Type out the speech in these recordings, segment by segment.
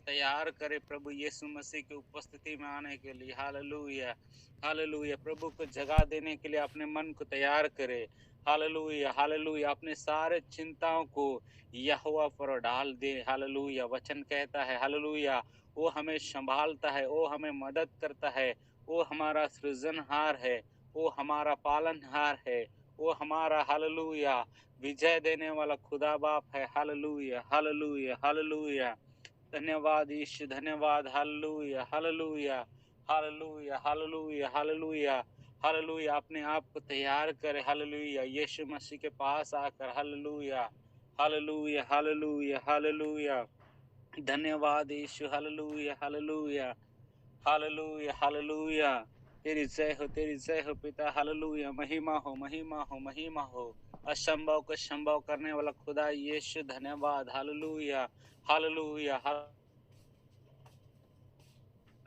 तैयार करे प्रभु यीशु मसीह की उपस्थिति में आने के लिए। Hallelujah, hallelujah. प्रभु को जगह देने के लिए अपने मन को तैयार करे। Hallelujah, hallelujah. अपने सारे चिंताओं को यहोवा पर डाल दे। हालेलुया। वचन कहता है हालेलुया, वो हमें संभालता है, वो हमें मदद करता है, वो हमारा सृजनहार है, वो हमारा पालनहार है, वो हमारा हालेलुया विजय देने वाला खुदा बाप है। Hallelujah, hallelujah, hallelujah. धन्यवाद यीशु, धन्यवाद। Hallelujah, hallelujah, hallelujah, hallelujah, hallelujah, hallelujah. अपने आप को तैयार करें। हालेलुया, यीशु मसीह के पास आकर। Hallelujah, hallelujah, hallelujah, hallelujah. धन्यवाद Yeshu. Hallelujah, hallelujah, hallelujah, hallelujah. तेरी जय हो पिता। हालेलुया। महिमा हो, महिमा हो, महिमा हो। असंभव को संभव करने वाला खुदा यीशु धन्यवाद। हालेलुया, हालेलुया,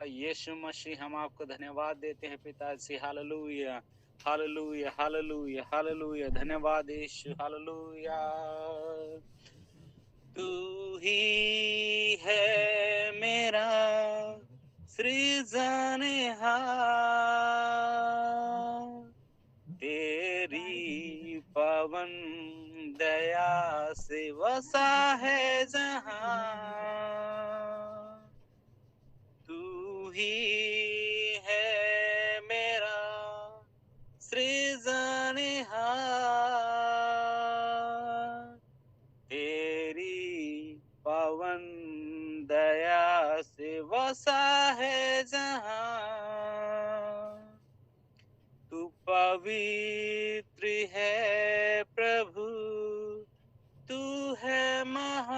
यीशु मसीह हम आपको धन्यवाद देते हैं पिताजी। Hallelujah, hallelujah, hallelujah, hallelujah. धन्यवाद यीशु। हालेलुया। तू ही है मेरा सृजनहार, तेरी पवन दया से वसा है जहां। तू ही है मेरा सृजनहार, तेरी पवन दया से वसा है जहां। तू पवित्र है प्रभु, तू है महान,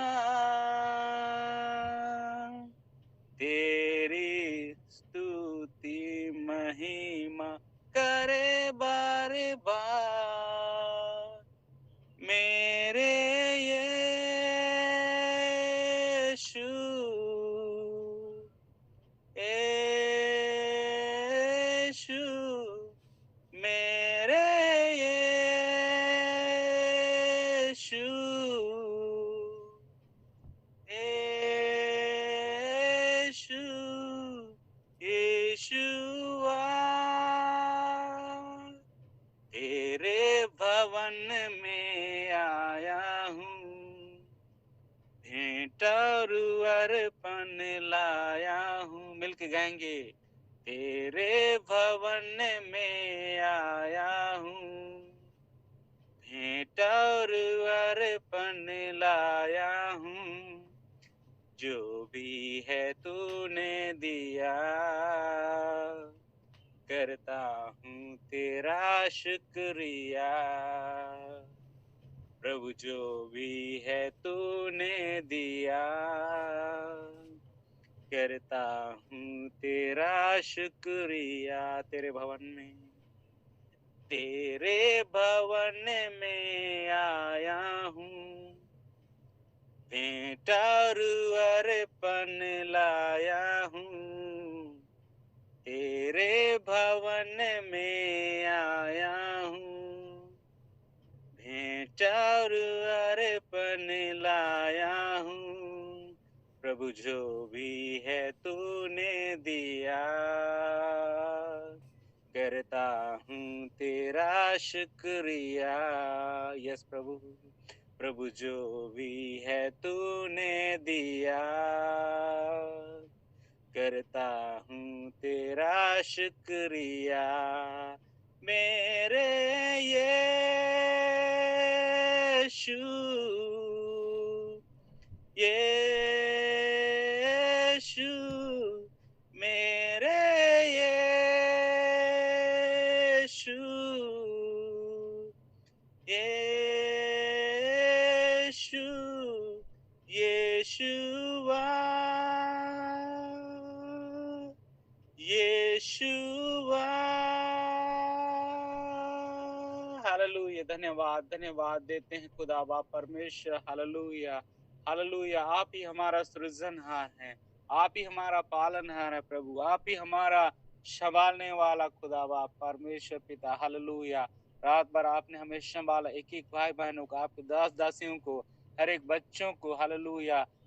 तेरी स्तुति महिमा करे बार बार। मेरे यीशु, यीशु, मेरे यीशु, यीशु, यीशुआ। तेरे भवन में आया हूँ, भेंट और अर्पण लाया हूँ। मिलके गाएंगे। तेरे भवन में आया हूँ, भेंट और अर्पण लाया हूँ। जो भी है तूने दिया, करता हूँ तेरा शुक्रिया। प्रभु जो भी है तूने दिया, करता हूँ तेरा शुक्रिया। तेरे भवन में आया हूँ, भेंट और अर्पण लाया हूँ। तेरे भवन में आया हूँ, भेंट और अर्पण लाया हूँ। प्रभु जो भी है तूने दिया, करता हूँ तेरा शुक्रिया। यस प्रभु, प्रभु जो भी है तूने दिया, करता हूँ तेरा शुक्रिया। मेरे यीशु, यीशु, मेरे यीशु, यीशु, यीशुआ, यीशुआ। हालेलुया। धन्यवाद, धन्यवाद देते हैं खुदा बाप परमेश्वर। Hallelujah, hallelujah. आप ही हमारा सृजनहार है, आप ही हमारा पालनहार है प्रभु, आप ही हमारा संभालने वाला खुदा बाप परमेश्वर पिता। हालेलुया। रात भर आपने हमें संभाला, एक एक भाई बहनों को, आपके दास दासियों को, हर एक बच्चों को। हालेलुया।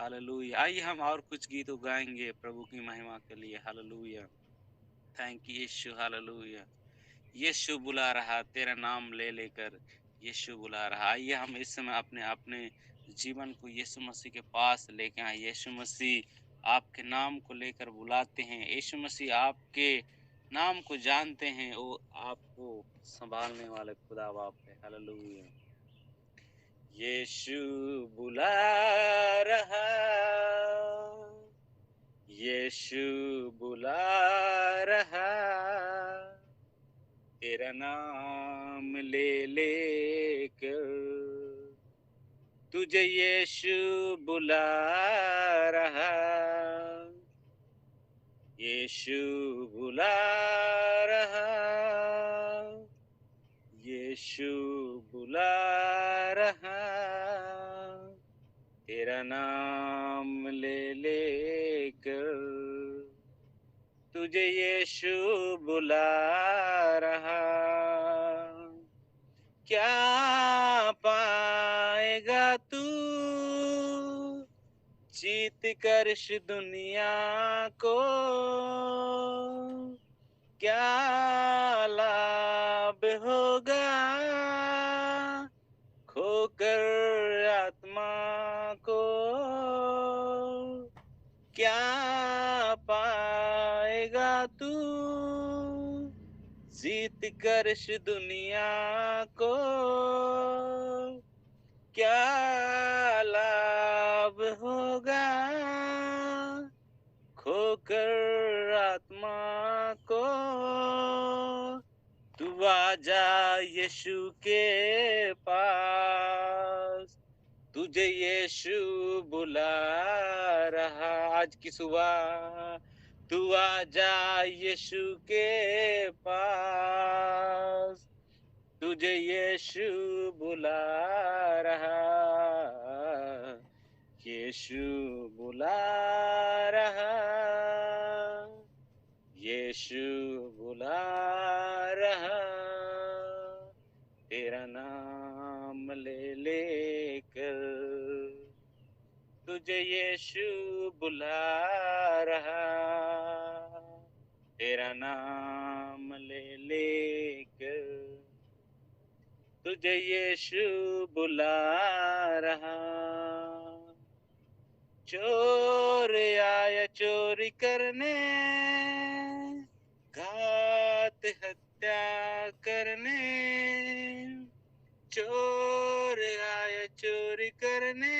हालेलुया। आइए हम और कुछ गीत गाएंगे प्रभु की महिमा के लिए। Hallelujah. Thank you Yeshu. Hallelujah. Yeshu बुला रहा तेरा नाम ले लेकर, यीशु बुला रहा। आइए हम इस समय अपने अपने जीवन को यीशु मसीह के पास लेके आए। यीशु मसीह आपके नाम को लेकर बुलाते हैं। यीशु मसीह आपके नाम को जानते हैं। वो आपको संभालने वाले खुदा बाप है। हालेलुया। यीशु बुला रहा, यीशु बुला रहा, तेरा नाम ले लेकर, तुझे यीशु बुला रहा, यीशु बुला रहा, यीशु बुला रहा, तेरा नाम ले लेकर, तुझे यीशु बुला रहा। क्या पाएगा तू जीत कर इस दुनिया को, क्या लाभ होगा खोकर आत्मा को, क्या पाएगा तू जीत कर इस दुनिया को, क्या लाभ होगा खोकर आत्मा को। तू आजा यीशु के पास, तुझे यीशु बुला रहा। आज की सुबह तू आजा यीशु के पास, तुझे यीशु बुला रहा, यीशु बुला रहा, यीशु बुला रहा, तेरा नाम ले लेकर, तुझे यीशु बुला रहा, तेरा नाम ले लेकर, तुझे यीशु बुला रहा। चोर आया चोरी करने, घात हत्या करने, चोर आया चोरी करने,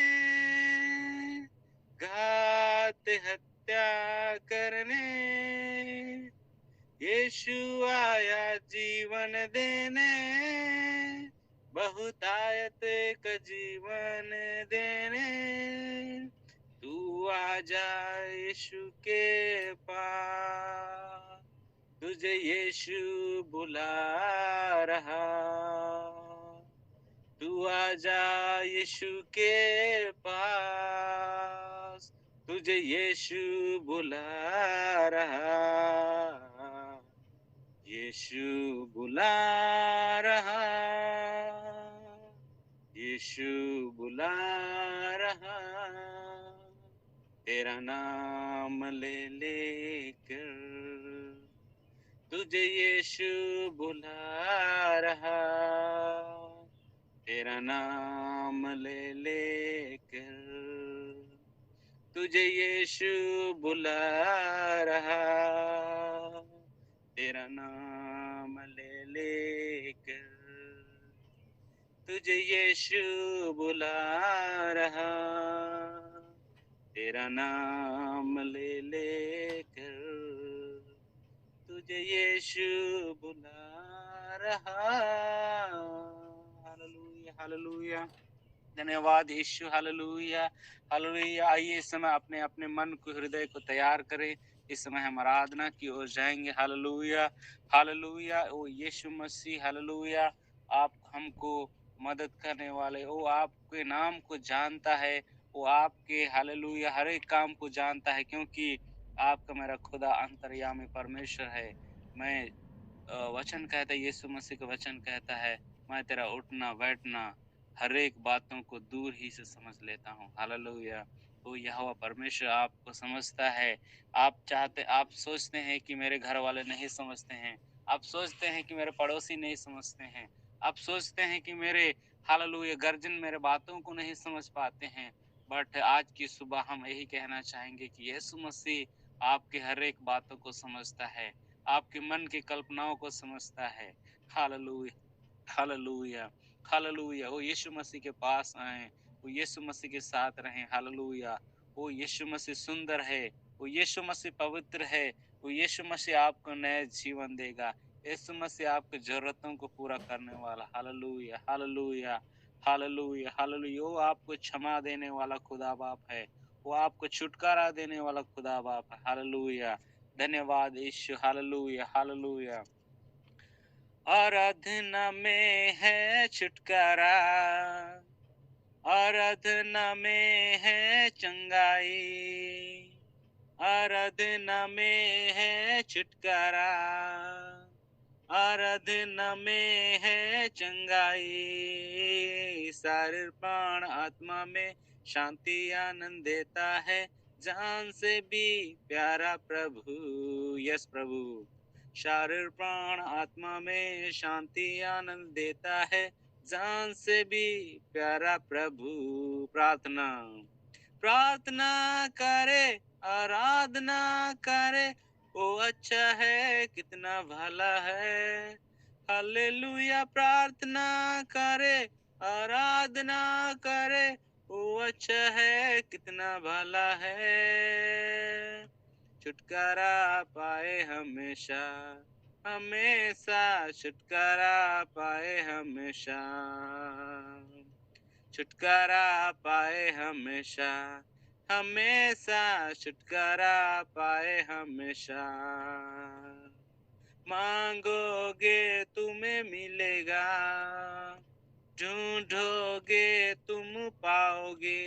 घात हत्या करने, यीशु आया जीवन देने, बहुतायत का जीवन देने। तू आजा यीशु के पास, तुझे यीशु बुला रहा। तू आजा यीशु के पास, तुझे यीशु बुला रहा, यीशु बुला रहा, यीशु बुला रहा, तेरा नाम ले लेकर, तुझे यीशु बुला रहा, तेरा नाम ले लेकर, तुझे यीशु बुला रहा, तेरा नाम ले लेकर, तुझे यीशु बुला रहा, तेरा नाम ले लेकर, तुझे यीशु बुला रहा। Hallelujah hallelujah. धन्यवाद यीशु। Hallelujah hallelujah. आइए इस समय अपने अपने मन को हृदय को तैयार करें। इस समय हम आराधना की ओर जाएंगे। Hallelujah hallelujah. ओ यीशु मसीह हालेलुया, आप हमको मदद करने वाले, वो आपके नाम को जानता है, वो आपके हालेलुया हर एक काम को जानता है, क्योंकि आपका मेरा खुदा अंतर्यामी परमेश्वर है। मैं वचन कहता है, यीशु मसीह का वचन कहता है, मैं तेरा उठना बैठना हर एक बातों को दूर ही से समझ लेता हूँ। हालेलुया। वो यहोवा परमेश्वर आपको समझता है। आप सोचते हैं कि मेरे घर वाले नहीं समझते हैं। आप सोचते हैं कि मेरे पड़ोसी नहीं समझते हैं। आप सोचते हैं कि मेरे हालेलुया गार्जियन मेरे बातों को नहीं समझ पाते हैं। बट आज की सुबह हम यही कहना चाहेंगे कि यीशु मसीह आपकी हर एक बातों को समझता है, आपके मन की कल्पनाओं को समझता है। Hallelujah, hallelujah, hallelujah. वो यीशु मसीह के पास आएँ, वो यीशु मसीह के साथ रहें। हालेलुया। वो यीशु मसीह सुंदर है, वो यीशु मसीह पवित्र है, वो यीशु मसीह आपको नया जीवन देगा। यीशु मसीह आपकी ज़रूरतों को पूरा करने वाला। Hallelujah, hallelujah, hallelujah, hallelujah. वो आपको क्षमा देने वाला खुदा बाप है। वो आपको छुटकारा देने वाला खुदा बाप है। हालेलुया। धन्यवाद यीशु। Hallelujah, hallelujah. आराधना में है छुटकारा, आराधना में है चंगाई, आराधना में है छुटकारा, आराधना में है चंगाई। शारीर प्राण आत्मा में शांति आनंद देता है, जान से भी प्यारा प्रभु। यस प्रभु। शारीर प्राण आत्मा में शांति आनंद देता है, जान से भी प्यारा प्रभु। प्रार्थना, प्रार्थना करे, आराधना करे, ओ अच्छा है कितना भला है। हालेलुया। प्रार्थना करे, आराधना करे, ओ अच्छा है कितना भला है। छुटकारा पाए हमेशा, हमेशा छुटकारा पाए हमेशा, छुटकारा पाए हमेशा, हमेशा छुटकारा पाए हमेशा। मांगोगे तुम्हें मिलेगा, ढूंढोगे तुम पाओगे,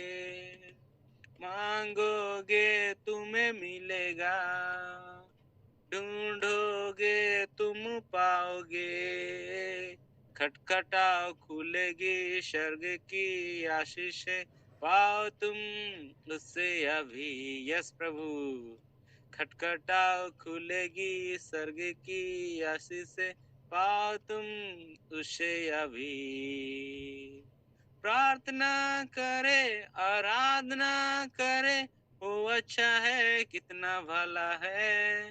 मांगोगे तुम्हें मिलेगा, ढूंढोगे तुम पाओगे। खटखटाओ खुलेगी स्वर्ग की आशीष, पाओ तुम उससे अभी। यस प्रभु। खटखटाओ खुलेगी स्वर्ग की आशीष, पाओ तुम उसे अभी। प्रार्थना करे, आराधना करे, वो अच्छा है कितना भला है।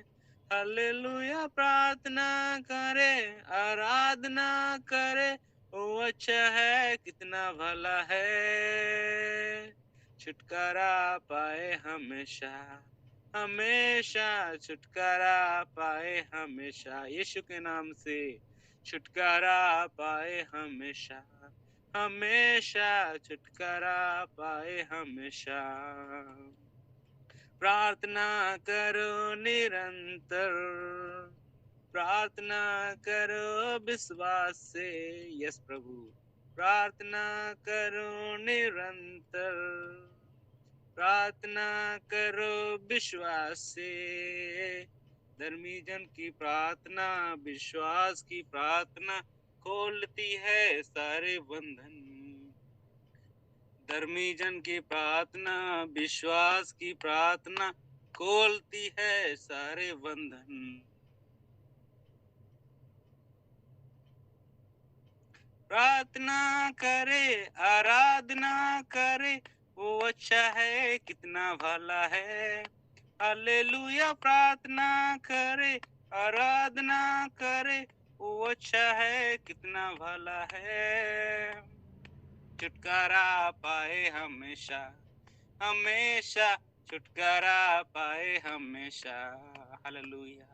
हालेलुया। प्रार्थना करे, आराधना करे, वो अच्छा है कितना भला है। छुटकारा पाए हमेशा, हमेशा छुटकारा पाए हमेशा। यीशु के नाम से छुटकारा पाए हमेशा, हमेशा छुटकारा पाए हमेशा। प्रार्थना करो निरंतर, प्रार्थना करो विश्वास से। यस प्रभु। प्रार्थना करो निरंतर, प्रार्थना करो विश्वास से। धर्मी जन की प्रार्थना, विश्वास की प्रार्थना खोलती है सारे बंधन। धर्मी जन की प्रार्थना, विश्वास की प्रार्थना खोलती है सारे बंधन। प्रार्थना करे, आराधना करे, वो अच्छा है कितना भला है। हालेलुया। प्रार्थना करे, आराधना करे, वो अच्छा है कितना भला है। छुटकारा पाए हमेशा, हमेशा छुटकारा पाए हमेशा। हालेलुया।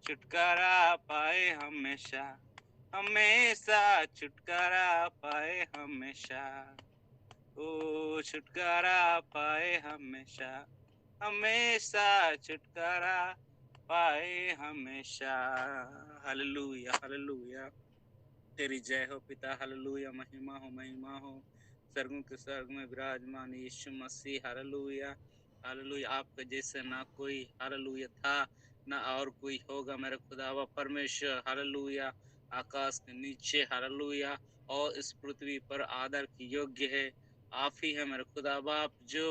छुटकारा पाए हमेशा, हमेशा छुटकारा पाए हमेशा। ओ छुटकारा पाए हमेशा, हमेशा छुटकारा पाए हमेशा। Hallelujah, hallelujah. तेरी जय हो पिता। हालेलुया। महिमा हो, महिमा हो स्वर्गों के स्वर्ग में विराजमान यीशु मसीह। Hallelujah, hallelujah. आपका जैसे ना कोई हालेलुया था, ना और कोई होगा मेरे खुदावा परमेश्वर। हालेलुया। आकाश के नीचे हालेलुया और इस पृथ्वी पर आदर की योग्य है। आप ही है मेरे खुदा बाप जो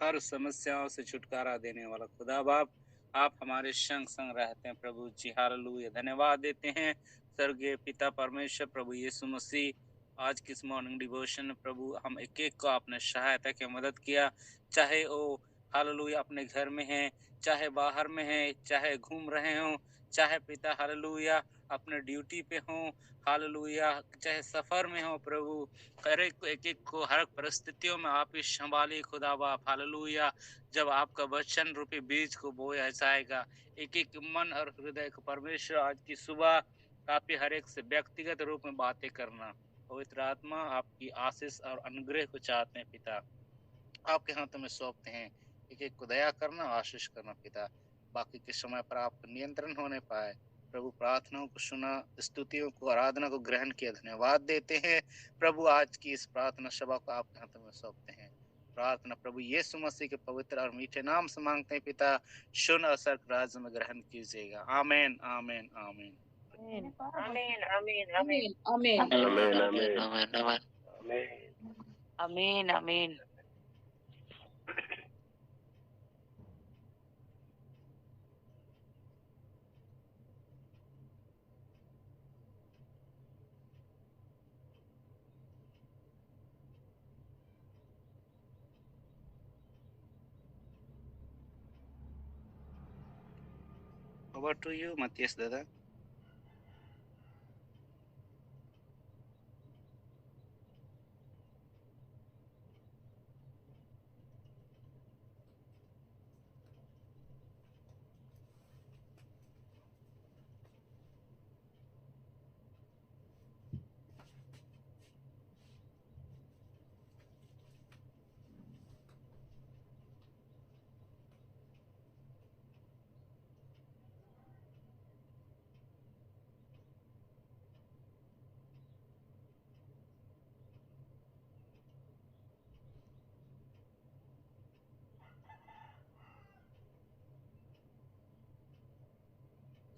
हर समस्याओं से छुटकारा देने वाला खुदा बाप, आप हमारे संग संग रहते हैं प्रभु जी। हालेलुया, धन्यवाद देते हैं स्वर्गीय पिता परमेश्वर प्रभु यीशु मसीह। आज किस मॉर्निंग डिवोशन में प्रभु हम एक एक को आपने सहायता की मदद किया, चाहे वो हालेलुया अपने घर में है, चाहे बाहर में है, चाहे घूम रहे हों, चाहे पिता हालेलुया अपने ड्यूटी पे हों, हालेलुया चाहे सफर में हो प्रभु, हर एक को हर परिस्थितियों में आप ही संभालिए खुदा बाप। हालेलुया, जब आपका वचन रूपी बीज को बोया जाएगा, एक एक मन और हृदय को परमेश्वर आज की सुबह आप ही हर एक से व्यक्तिगत रूप में बातें करना। पवित्र आत्मा आपकी आशीष और अनुग्रह को चाहते हैं पिता, आपके हाथों में सौंपते हैं। एक एक को दया करना, आशीष करना पिता, बाकी के समय पर आपका नियंत्रण होने पाए प्रभु। प्रार्थनाओं को सुना, स्तुतियों को आराधना को ग्रहण किया, धन्यवाद देते हैं प्रभु। आज की इस प्रार्थना सभा को आपके हाथों में सौंपते हैं। प्रार्थना प्रभु यीशु मसीह के पवित्र और मीठे नाम से मांगते हैं पिता, सुन और स्वर्ग राज्य में ग्रहण कीजिएगा। आमीन आमीन आमीन आमीन आमीन आमीन आमीन आमीन आमीन आमीन आमीन। ओवर टू यू मतीस दादा।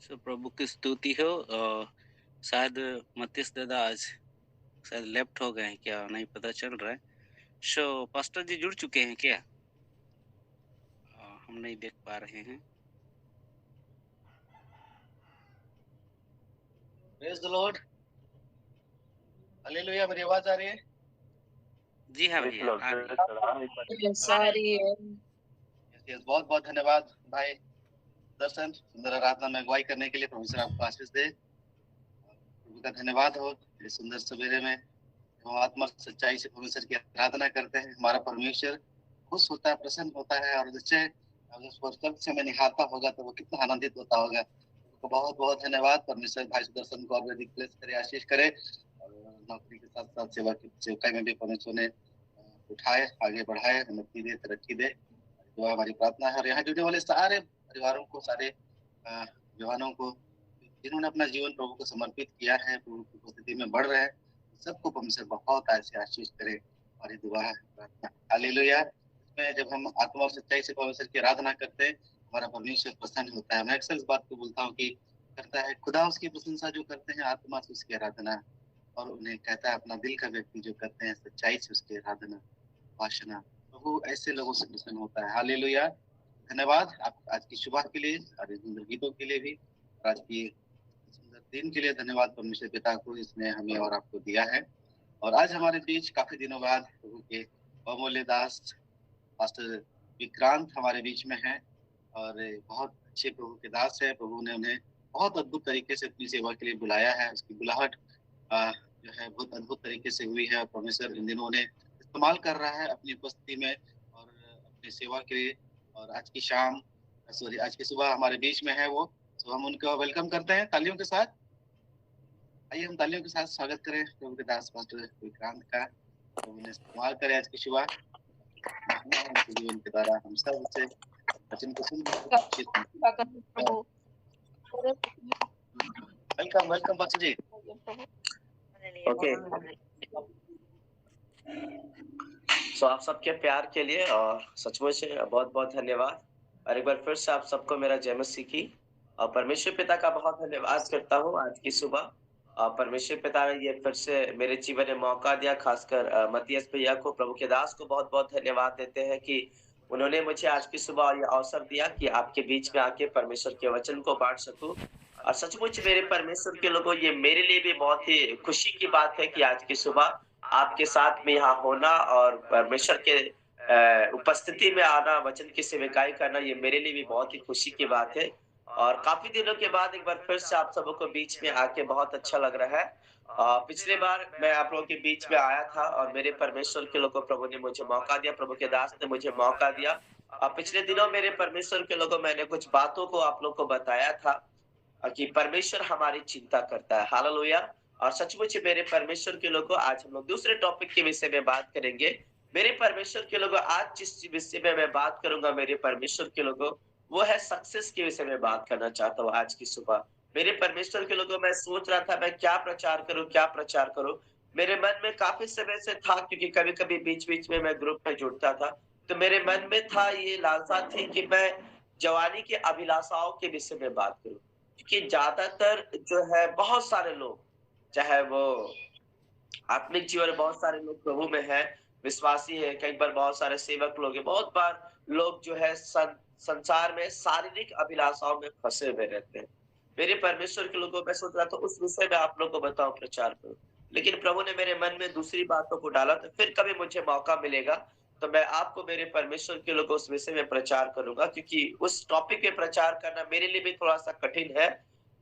सो प्रभु की स्तुति हो। शायद मतीस दादा आज शायद लेफ्ट हो गए हैं क्या, नहीं पता चल रहा है। सो पास्टर जी जुड़ चुके हैं क्या? हम नहीं देख पा रहे हैं। Praise the Lord, hallelujah. मेरी आवाज आ रही है? जी हाँ भैया, आ रही है। बहुत बहुत धन्यवाद भाई दर्शन, सुंदर आराधना में अगुवाई करने के लिए। परमेश्वर आपको आशीष दे। प्रभु का धन्यवाद हो इस सुंदर सवेरे में हम आत्मा सच्चाई से परमेश्वर की आराधना करते हैं। हमारा परमेश्वर खुश होता है, प्रसन्न होता है, और जिससे से में निहारता होगा तो वो कितना आनंदित होता होगा। तो बहुत बहुत धन्यवाद। परमेश्वर भाई सुदर्शन को और अधिक प्लेस करे, आशीष करे, और नौकरी के साथ साथ सेवकाई में भी परमेश्वर ने उठाए, आगे बढ़ाए, उन्नति दे, तरक्की दे। जो हमारी प्रार्थना है। और यहाँ जुड़ने वाले सारे परिवारों को, सारे जवानों को, जिन्होंने अपना जीवन प्रभु को समर्पित किया है, प्रभु की उपस्थिति में बढ़ रहे हैं, सबको परमेश्वर बहुत ऐसे आशीष करे। और ये दुआ है, प्रार्थना। हालेलुया। इसमें जब हम आत्मा और सच्चाई से परमेश्वर की आराधना करते हैं, हमारा परमेश्वर प्रसन्न होता है। मैं अक्सर इस बात को बोलता हूँ कि करता है खुदा उसकी प्रशंसा जो करते हैं आत्मा से उसकी आराधना, और उन्हें कहता है अपना दिल का व्यक्ति जो करते हैं सच्चाई से उसकी आराधना उपासना, प्रभु ऐसे लोगों से प्रसन्न होता है। हालेलुया। धन्यवाद आप आज की सुबह के लिए और सुंदर गीतों के लिए भी, और आज की सुंदर दिन के लिए धन्यवाद परमेश्वर पिता को, इसने हमें और आपको दिया है। और आज हमारे बीच काफी दिनों बाद प्रभु के बहुमूल्य दास पास्टर विक्रांत हमारे बीच में है, और बहुत अच्छे प्रभु के दास है। प्रभु ने उन्हें बहुत अद्भुत तरीके से अपनी सेवा के लिए बुलाया है। उसकी बुलाहट जो है बहुत अद्भुत तरीके से हुई है, और परमेश्वर इन दिनों ने इस्तेमाल कर रहा है अपनी उपस्थिति में और अपनी सेवा के लिए। और आज की सुबह हमारे बीच में है वो, तो हम उनको वेलकम करते हैं तालियों के साथ। आइए हम तालियों के साथ स्वागत करें प्रभु के दास पास्टर विक्रांत का। प्रभु ने इस्तेमाल करें आज की सुबह जीवन के द्वारा हम सब उसे वचन को सुन। वेलकम वेलकम पास्टर जी। ओके, सो आप सबके प्यार के लिए और सचमुच से बहुत बहुत धन्यवाद। और एक बार फिर से आप सबको मेरा जय मसीह की और परमेश्वर पिता का बहुत धन्यवाद करता हूँ आज की सुबह। परमेश्वर पिता ने ये फिर से मेरे जीवन में मौका दिया, खासकर मतीस भैया को, प्रभु के दास को बहुत बहुत धन्यवाद देते हैं कि उन्होंने मुझे आज की सुबह ये अवसर दिया कि आपके बीच में आके परमेश्वर के वचन को बाँट सकूँ। और सचमुच मेरे परमेश्वर के लोगों, ये मेरे लिए भी बहुत ही खुशी की बात है कि आज की सुबह आपके साथ में यहाँ होना और परमेश्वर के उपस्थिति में आना, वचन की सेवकाई करना, ये मेरे लिए भी बहुत ही खुशी की बात है। और काफ़ी दिनों के बाद एक बार फिर से आप सबों को बीच में आके बहुत अच्छा लग रहा है। पिछली बार मैं आप लोगों के बीच में आया था और मेरे परमेश्वर के लोगों, प्रभु ने मुझे मौका दिया, प्रभु के दास ने मुझे मौका दिया। पिछले दिनों मेरे परमेश्वर के लोगों, मैंने कुछ बातों को आप लोग को बताया था कि परमेश्वर हमारी चिंता करता है। हालेलुया! और सचमुच मेरे परमेश्वर के लोगों, आज हम लोग दूसरे टॉपिक के विषय में बात करेंगे। मेरे परमेश्वर के लोगों, आज जिस विषय में मैं बात करूँगा मेरे परमेश्वर के लोगों, वो है सक्सेस के विषय में बात करना चाहता हूँ आज की सुबह। मेरे परमेश्वर के लोगों, मैं सोच रहा था मैं क्या प्रचार करूँ, क्या प्रचार करूँ? मेरे मन में काफ़ी समय से था, क्योंकि कभी-कभी बीच-बीच में मैं ग्रुप में जुड़ता था। तो मेरे मन में था, ये लालसा थी कि मैं जवानी की अभिलाषाओं के विषय में बात करूँ। क्योंकि ज़्यादातर जो है बहुत सारे लोग, चाहे वो आत्मिक जीवन में बहुत सारे लोग प्रभु में हैं, विश्वासी हैं, कई बार बहुत सारे सेवक लोग हैं, बहुत बार लोग जो है संसार में शारीरिक अभिलाषाओं में फँसे हुए रहते हैं। मेरे परमेश्वर के लोगों, मैं सोच रहा था उस विषय में आप लोग को बताऊँ, प्रचार करूँ। लेकिन प्रभु ने मेरे मन में दूसरी बातों को डाला, तो फिर कभी मुझे मौका मिलेगा, तो मैं आपको मेरे परमेश्वर के लोगों उस विषय में प्रचार करूँगा, क्योंकि उस टॉपिक पे प्रचार करना मेरे लिए भी थोड़ा-सा कठिन है।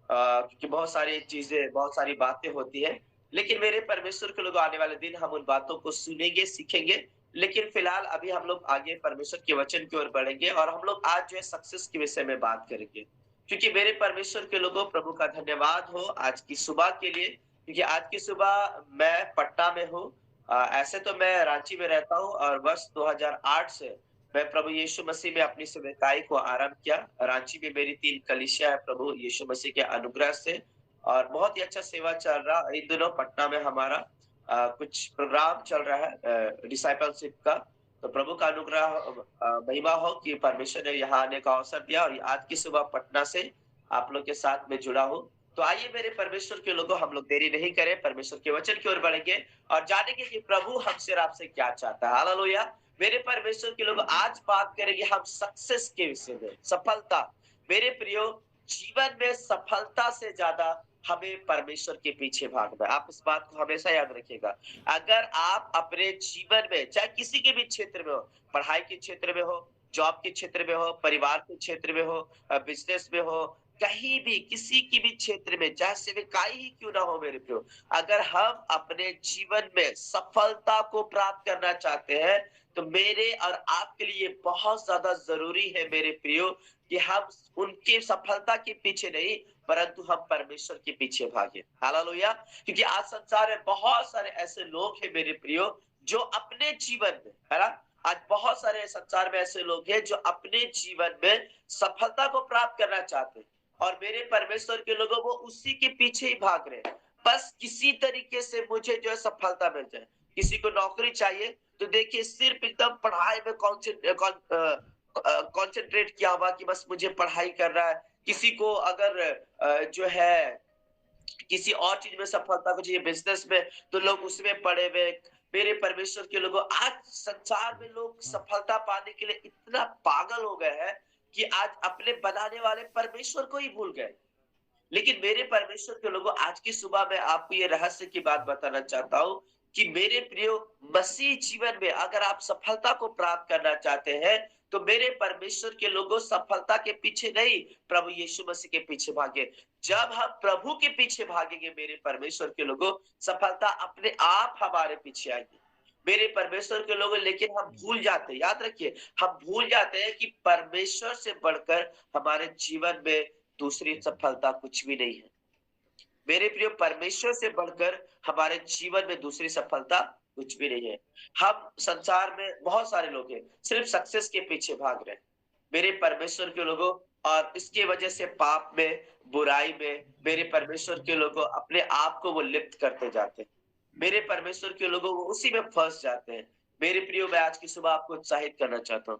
क्योंकि बहुत सारी चीज़ें, बहुत सारी बातें होती हैं। लेकिन मेरे परमेश्वर के लोग, आने वाले दिन हम उन बातों को सुनेंगे, सीखेंगे। लेकिन फिलहाल अभी हम लोग आगे परमेश्वर के वचन की ओर बढ़ेंगे और हम लोग आज जो है सक्सेस के विषय में बात करेंगे। क्योंकि मेरे परमेश्वर के लोगों, प्रभु का धन्यवाद हो आज की सुबह के लिए, क्योंकि आज की सुबह मैं पटना में हूँ। ऐसे तो मैं रांची में रहता हूँ और वर्ष 2008 से मैं प्रभु यीशु मसीह में अपनी सेवकाई को आरंभ किया। रांची में मेरी 3 कलीसिया है प्रभु यीशु मसीह के अनुग्रह से, और बहुत ही अच्छा सेवा चल रहा है। इन दिनों पटना में हमारा कुछ प्रोग्राम चल रहा है डिसाइपलशिप का। तो प्रभु का अनुग्रह महिमा हो कि परमेश्वर ने यहाँ आने का अवसर दिया और आज की सुबह पटना से आप लोग के साथ में जुड़ा हूँ। तो आइए मेरे परमेश्वर के लोगों, हम लोग देरी नहीं करें, परमेश्वर के वचन की ओर बढ़ेंगे और जानेंगे कि प्रभु हमसे और आपसे क्या चाहता है। हालेलुया! मेरे परमेश्वर के लोग, आज बात करेंगे हम सक्सेस के विषय में, सफलता। मेरे प्रियो, जीवन में सफलता से ज्यादा हमें परमेश्वर के पीछे भागना है। आप इस बात को हमेशा याद रखिएगा। अगर आप अपने जीवन में, चाहे किसी के भी क्षेत्र में हो, पढ़ाई के क्षेत्र में हो, जॉब के क्षेत्र में हो, परिवार के क्षेत्र में हो, बिजनेस में हो, कहीं भी किसी की भी क्षेत्र में, चाहे सेवकाई ही क्यों ना हो मेरे प्रियो, अगर हम अपने जीवन में सफलता को प्राप्त करना चाहते हैं, तो मेरे और आपके लिए बहुत ज्यादा जरूरी है मेरे प्रियो कि हम उनके सफलता के पीछे नहीं, परंतु हम परमेश्वर के पीछे भागे। हालेलुया! क्योंकि आज संसार में बहुत सारे ऐसे लोग हैं मेरे प्रियो, जो अपने जीवन में, है ना, आज बहुत सारे संसार में ऐसे लोग हैं जो अपने जीवन में सफलता को प्राप्त करना चाहते हैं, और मेरे परमेश्वर के लोगों, वो उसी के पीछे ही भाग रहे हैं। बस किसी तरीके से मुझे जो है सफलता मिल जाए। किसी को नौकरी चाहिए, तो देखिए सिर्फ एकदम पढ़ाई में कॉन्सेंट्रेट किया हुआ कि बस मुझे पढ़ाई करना है। किसी को अगर जो है किसी और चीज में सफलता को चाहिए, बिजनेस में, तो लोग उसमें पड़े हुए। मेरे परमेश्वर के लोगों, आज संसार में लोग सफलता पाने के लिए इतना पागल हो गए हैं कि आज अपने बनाने वाले परमेश्वर को ही भूल गए। लेकिन मेरे परमेश्वर के लोगों, आज की सुबह मैं आपको ये रहस्य की बात बताना चाहता हूँ कि मेरे प्रियो, मसीह जीवन में अगर आप सफलता को प्राप्त करना चाहते हैं, तो मेरे परमेश्वर के लोगों, सफलता के पीछे नहीं, प्रभु यीशु मसीह के पीछे भागे। जब हम प्रभु के पीछे भागेंगे मेरे परमेश्वर के लोगों, सफलता अपने आप हमारे पीछे आएगी मेरे परमेश्वर के लोगों। लेकिन हम भूल जाते हैं, याद रखिए, हम भूल जाते हैं कि परमेश्वर से बढ़कर हमारे जीवन में दूसरी सफलता कुछ भी नहीं है। मेरे प्रिय, परमेश्वर से बढ़कर हमारे जीवन में दूसरी सफलता कुछ भी नहीं है। हम संसार में बहुत सारे लोग हैं सिर्फ सक्सेस के पीछे भाग रहे हैं मेरे परमेश्वर के लोगों, और इसके वजह से पाप में, बुराई में मेरे परमेश्वर के लोगों अपने आप को वो लिप्त करते जाते हैं। मेरे परमेश्वर के लोगों वो उसी में फंस जाते हैं। मेरे प्रियो, मैं आज की सुबह आपको उत्साहित करना चाहता हूँ।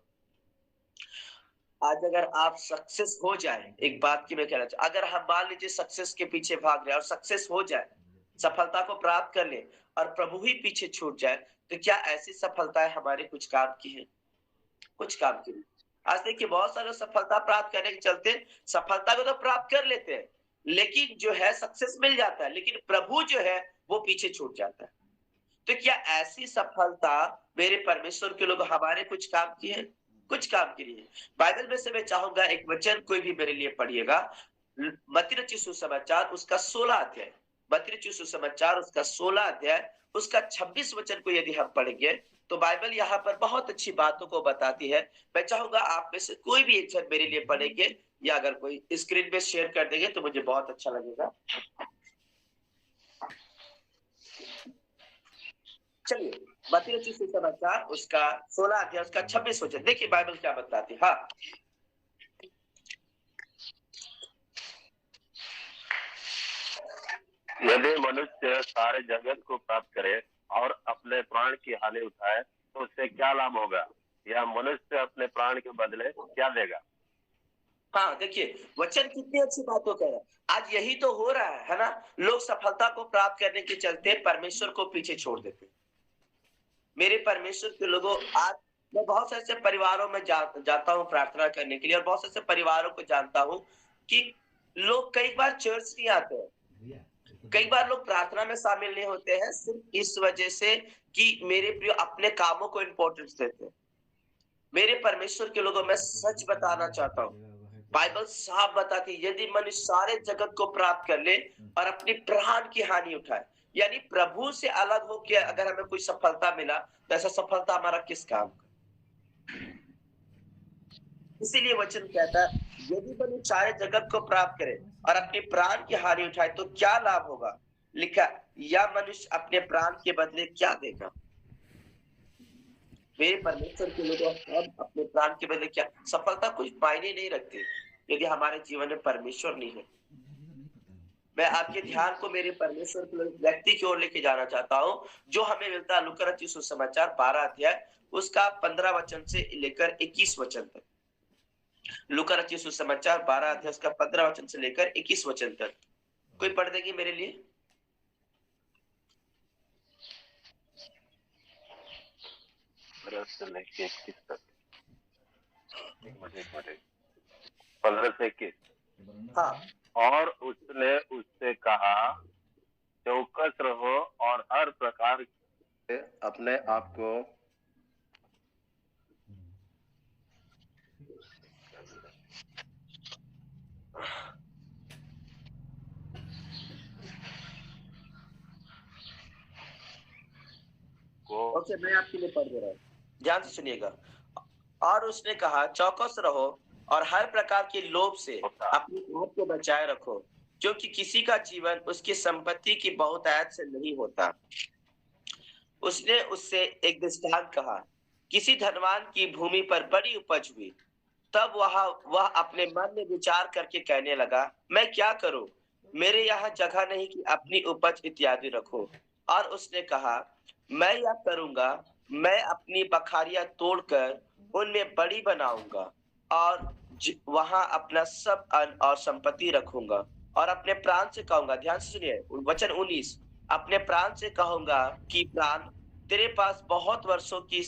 आज अगर आप सक्सेस हो जाए, एक बात की मैं कहना चाहता, अगर हम मान लीजिए सक्सेस के पीछे भाग रहे हैं और सक्सेस हो जाए, सफलता को प्राप्त कर ले और प्रभु ही पीछे छूट जाए, तो क्या ऐसी सफलताएं हमारे कुछ काम की है? कुछ काम के लिए। आज देखिए बहुत सारे सफलता प्राप्त करने के चलते सफलता को तो प्राप्त कर लेते हैं, लेकिन जो है सक्सेस मिल जाता है, लेकिन प्रभु जो है वो पीछे छूट जाता है। तो क्या ऐसी सफलता मेरे परमेश्वर के लोग हमारे कुछ काम की है? कुछ काम के लिए। बाइबल में से मैं चाहूंगा एक वचन कोई भी मेरे लिए पढ़िएगा। मत्ती रचित सुसमाचार उसका 16 अध्याय, मत्ती रचित सुसमाचार उसका 16 अध्याय उसका 26 वचन को यदि हम पढ़ेंगे तो बाइबल यहाँ पर बहुत अच्छी बातों को बताती है। मैं चाहूंगा आप में से कोई भी एक जन मेरे लिए पढ़ेंगे, या अगर कोई स्क्रीन पे शेयर कर देंगे तो मुझे बहुत अच्छा लगेगा। चलिए मत्ती रचित सुसमाचार उसका 16 अध्याय उसका 26 वचन देखिए बाइबल क्या बताती है। हाँ, यदि मनुष्य सारे जगत को प्राप्त करे और अपने प्राण की हानि उठाए तो उससे क्या लाभ होगा? या मनुष्य अपने प्राण के बदले क्या देगा? हाँ देखिए वचन कितनी अच्छी बातों कह रहा है। आज यही तो हो रहा है ना, लोग सफलता को प्राप्त करने के चलते परमेश्वर को पीछे छोड़ देते। मेरे परमेश्वर के लोगों, आज मैं बहुत से ऐसे परिवारों में जाता हूँ प्रार्थना करने के लिए, और बहुत से ऐसे परिवारों को जानता हूँ कि लोग कई बार चर्च नहीं आते हैं, कई बार लोग प्रार्थना में शामिल नहीं होते हैं, सिर्फ इस वजह से कि मेरे प्रिय अपने कामों को इम्पोर्टेंस देते हैं। मेरे परमेश्वर के लोगों, मैं सच बताना चाहता हूँ, बाइबल साफ बताती है यदि मनुष्य सारे जगत को प्राप्त कर ले और अपनी प्राण की हानि उठाए, यानी प्रभु से अलग हो के अगर हमें कोई सफलता मिला तो ऐसा सफलता हमारा किस काम का? इसीलिए वचन कहता है यदि मनुष्य सारे जगत को प्राप्त करे और अपने प्राण की हानि उठाए तो क्या लाभ होगा? लिखा, या मनुष्य अपने प्राण के बदले क्या देगा? मेरे परमेश्वर के लोगों, हम अपने प्राण के बदले क्या? सफलता कुछ मायने नहीं रखती यदि हमारे जीवन में परमेश्वर नहीं है। मैं आपके ध्यान को मेरे परमेश्वर के व्यक्ति की ओर लेके जाना चाहता हूँ, जो हमें मिलता है लूका रचित सुसमाचार 12 अध्याय उसका 15 वचन से लेकर 21 वचन तक। लूका रचित सुसमाचार 12 अध्याय उसका 15 वचन से लेकर 21 वचन तक। कोई पढ़ देगी मेरे लिए? से लेके 21 तक। 15 से 21। हाँ। और उसने उससे कहा, चौकस रहो और हर प्रकार से अपने आप को ओके, मैं आपके लिए पढ़ दे रहा हूँ, ध्यान से सुनिएगा। और उसने कहा, चौकस रहो और हर प्रकार के लोभ से अपने आप को बचाए रखो, क्योंकि किसी का जीवन उसकी संपत्ति की बहुतायत से नहीं होता। उसने उससे एक दृष्टांत कहा, किसी धनवान की भूमि पर बड़ी उपज हुई। तब वह अपने मन में विचार करके कहने लगा, मैं क्या करूं? मेरे यहाँ जगह नहीं कि अपनी उपज इत्यादि रखूं। और उसने कहा, मैं यह करूंगा, मैं अपनी बखारियां तोड़कर उनमें बड़ी बनाऊंगा और वहां अपना सब अन्न और संपत्ति रखूंगा, और अपने प्राण से कहूंगा, ध्यान से सुनिए वचन 19, अपने प्राण से कहूंगा कि प्राण, तेरे पास बहुत वर्षों की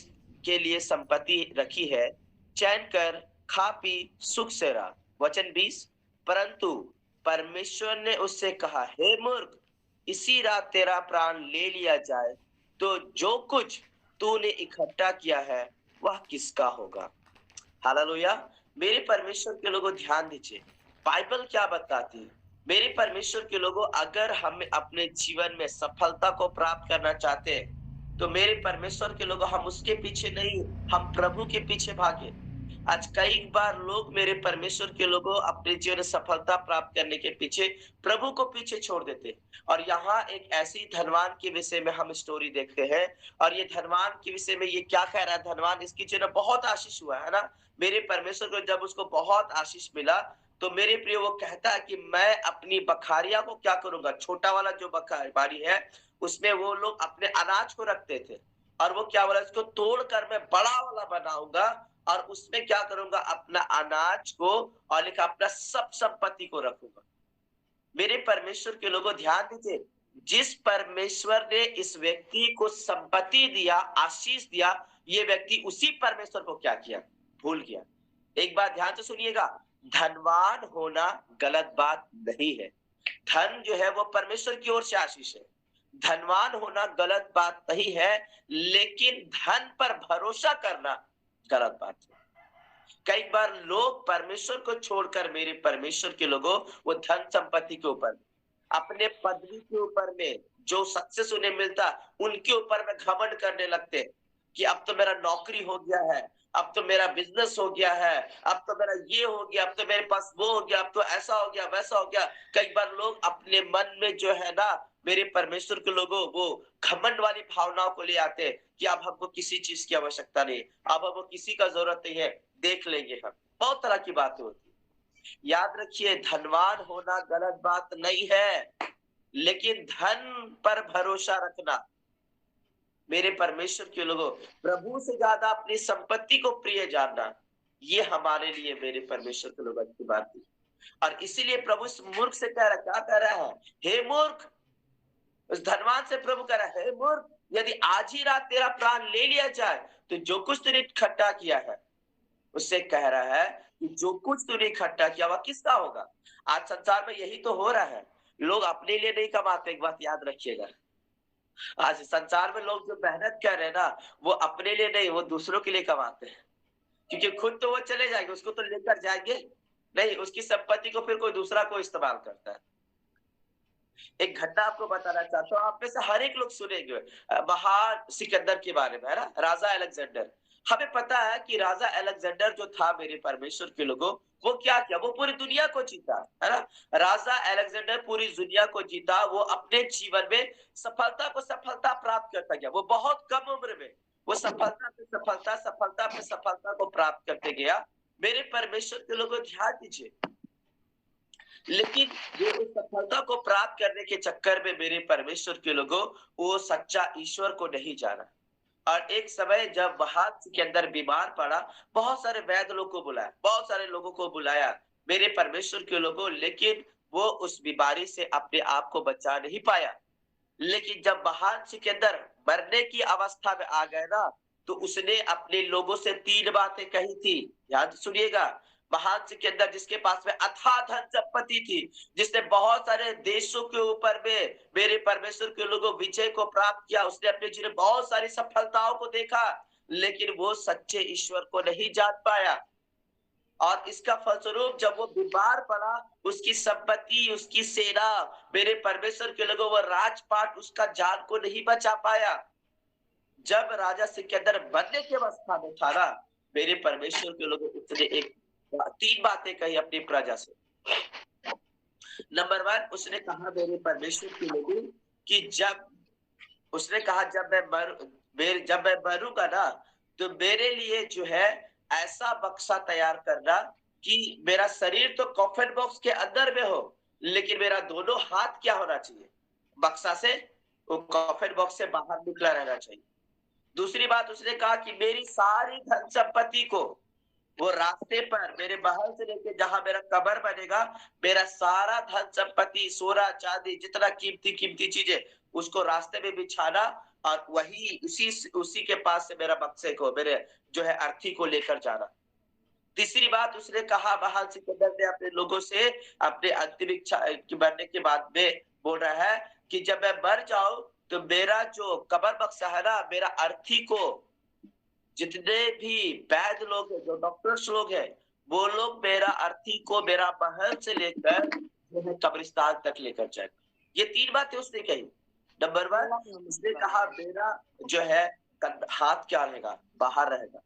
के लिए संपत्ति रखी है, चैन कर, खा पी, सुख से रह। वचन 20, परंतु परमेश्वर ने उससे कहा, हे मूर्ख, इसी रात तेरा प्राण ले लिया जाए तो जो कुछ तूने इकट्ठा किया है वह किसका होगा? हालेलुया। मेरे परमेश्वर के लोगों, ध्यान दीजिए बाइबल क्या बताती है। मेरे परमेश्वर के लोगों, अगर हम अपने जीवन में सफलता को प्राप्त करना चाहते हैं तो मेरे परमेश्वर के लोगों, हम उसके पीछे नहीं, हम प्रभु के पीछे भागे। आज कई बार लोग, मेरे परमेश्वर के लोगों, अपने जीवन में सफलता प्राप्त करने के पीछे प्रभु को पीछे छोड़ देते। और यहाँ एक ऐसी धनवान के विषय में हम स्टोरी देखते हैं, और ये धनवान के विषय में ये क्या कह रहा है, धनवान इसकी जीवन बहुत आशीष हुआ है ना। मेरे परमेश्वर को जब उसको बहुत आशीष मिला तो मेरे प्रिय वो कहता है कि मैं अपनी बखारिया को क्या करूंगा, छोटा वाला जो बाड़ी है उसमें वो लोग अपने अनाज को रखते थे, और वो क्या बोला, इसको तोड़कर मैं बड़ा वाला बनाऊंगा और उसमें क्या करूंगा, अपना अनाज को और लिखा अपना सब संपत्ति को रखूंगा। मेरे परमेश्वर के लोगों, ध्यान दीजिए, जिस परमेश्वर ने इस व्यक्ति को संपत्ति दिया, आशीष दिया, ये व्यक्ति उसी परमेश्वर को क्या किया, भूल गया। एक बात ध्यान से सुनिएगा, धनवान होना गलत बात नहीं है। धन जो है वो परमेश्वर की ओर से आशीष है। धनवान होना गलत बात नहीं है, लेकिन धन पर भरोसा करना गलत बात है। कई बार लोग परमेश्वर को छोड़कर, मेरे परमेश्वर के लोगों, वो धन संपत्ति के ऊपर, अपने पदवी के ऊपर में जो सक्सेस उन्हें मिलता उनके ऊपर में घमंड करने लगते हैं कि अब तो मेरा नौकरी हो गया है, अब तो मेरा बिजनेस हो गया है, अब तो मेरा ये हो गया, अब तो मेरे पास वो हो गया, अब तो ऐसा हो गया, वैसा हो गया। कई बार लोग अपने मन में जो है ना, मेरे परमेश्वर के लोगों, वो घमंड वाली भावनाओं को ले आते हैं कि अब हमको किसी चीज की आवश्यकता नहीं, अब हमको किसी का जरूरत नहीं है, देख लेंगे हम। बहुत तरह की बातें होती है। याद रखिए, धनवान होना गलत बात नहीं है, लेकिन धन पर भरोसा रखना, मेरे परमेश्वर के लोगों, प्रभु से ज्यादा अपनी संपत्ति को प्रिय जानना, ये हमारे लिए, मेरे परमेश्वर के लोग, अच्छी बात है। और इसीलिए प्रभु इस मूर्ख से कह रहा, क्या कह रहा है, हे मूर्ख। उस धनवान से प्रभु कह रहा है, हे मूर्ख, यदि आज ही रात तेरा प्राण ले लिया जाए तो जो कुछ तूने इकट्ठा किया है, उससे कह रहा है कि जो कुछ तूने इकट्ठा किया वह किसका होगा। आज संसार में यही तो हो रहा है, लोग अपने लिए नहीं कमाते। एक बात याद रखिएगा, आज संसार में लोग जो मेहनत कर रहे हैं ना, वो अपने लिए नहीं, वो दूसरों के लिए कमाते हैं। क्योंकि खुद तो वो चले जाएंगे, उसको तो लेकर जाएंगे नहीं, उसकी संपत्ति को फिर कोई दूसरा को इस्तेमाल करता है। एक घटना आपको बताना चाहता हूँ, आप में से हर एक लोग सुनेंगे महान सिकंदर के बारे में, है ना, राजा अलेक्जेंडर। हमें पता है कि राजा अलेक्जेंडर जो था, मेरे परमेश्वर के लोगों, वो क्या किया, वो पूरी दुनिया को जीता, है ना। राजा अलेक्जेंडर पूरी दुनिया को जीता, वो अपने जीवन में सफलता प्राप्त करता गया। वो बहुत कम उम्र में वो सफलता पे सफलता को प्राप्त करते गया। मेरे परमेश्वर के लोगों, ध्यान दीजिए, लेकिन वो उस सफलता को प्राप्त करने के चक्कर में, मेरे परमेश्वर के लोगों, वो सच्चा ईश्वर को नहीं जाना। और एक समय जब महान सिकंदर बीमार पड़ा, बहुत सारे वैद्य लोगों को बुलाया, बहुत सारे लोगों को बुलाया, मेरे परमेश्वर के लोगों, लेकिन वो उस बीमारी से अपने आप को बचा नहीं पाया। लेकिन जब महान सिकंदर मरने की अवस्था में आ गए ना, तो उसने अपने लोगों से 3 बातें कही थी। याद सुनिएगा, महान सिकंदर जिसके पास में अथाह धन संपत्ति थी, जिसने बहुत सारे देशों के ऊपर में, मेरे परमेश्वर के लोगों, विजय को प्राप्त किया, उसने अपने जीवन में बहुत सारी सफलताओं को देखा, लेकिन वो सच्चे ईश्वर को नहीं जान पाया। और इसका फलस्वरूप जब वो बीमार पड़ा, उसकी संपत्ति, उसकी सेना, मेरे परमेश्वर के लोगों, वो राजपाट उसका जान को नहीं बचा पाया। जब राजा सिकंदर बनने की अवस्था में था ना, मेरे परमेश्वर के लोगों, उसने 3 बातें कही अपनी प्रजा से। नंबर 1, उसने कहा, मेरे परमेश्वर के लोगों, कि जब मैं मरूंगा ना, तो मेरे लिए जो है ऐसा बक्सा तैयार करना कि मेरा शरीर तो कॉफन बॉक्स के अंदर में हो, लेकिन मेरा दोनों हाथ क्या होना चाहिए, बक्सा से, वो कॉफन बॉक्स से बाहर निकला रहना चाहिए। दूसरी बात उसने कहा कि मेरी सारी धन संपत्ति को, वो रास्ते पर, मेरे महल से लेके जहां मेरा कब्र बनेगा, मेरा सारा धन संपत्ति, सोना चांदी, जितना कीमती चीजें, उसको रास्ते में बिछाना, और वही उसी के पास से मेरा बक्से को, मेरे जो है अर्थी को लेकर जाना। तीसरी बात उसने कहा, महान सिकंदर ने अपने लोगों से अपने अंतिम इच्छा के मरने के बाद में बोल रहा है कि जब मैं मर जाऊं, तो मेरा जो कब्र बक्सा है ना, मेरा अर्थी को, जितने भी वैद्य लोग हैं, जो डॉक्टर्स लोग हैं, वो लोग मेरा अर्थी को मेरा महल से लेकर कब्रिस्तान तक लेकर जाएगा। ये 3 बातें उसने कही। नंबर 1, उसने कहा मेरा जो है हाथ क्या रहेगा, बाहर रहेगा।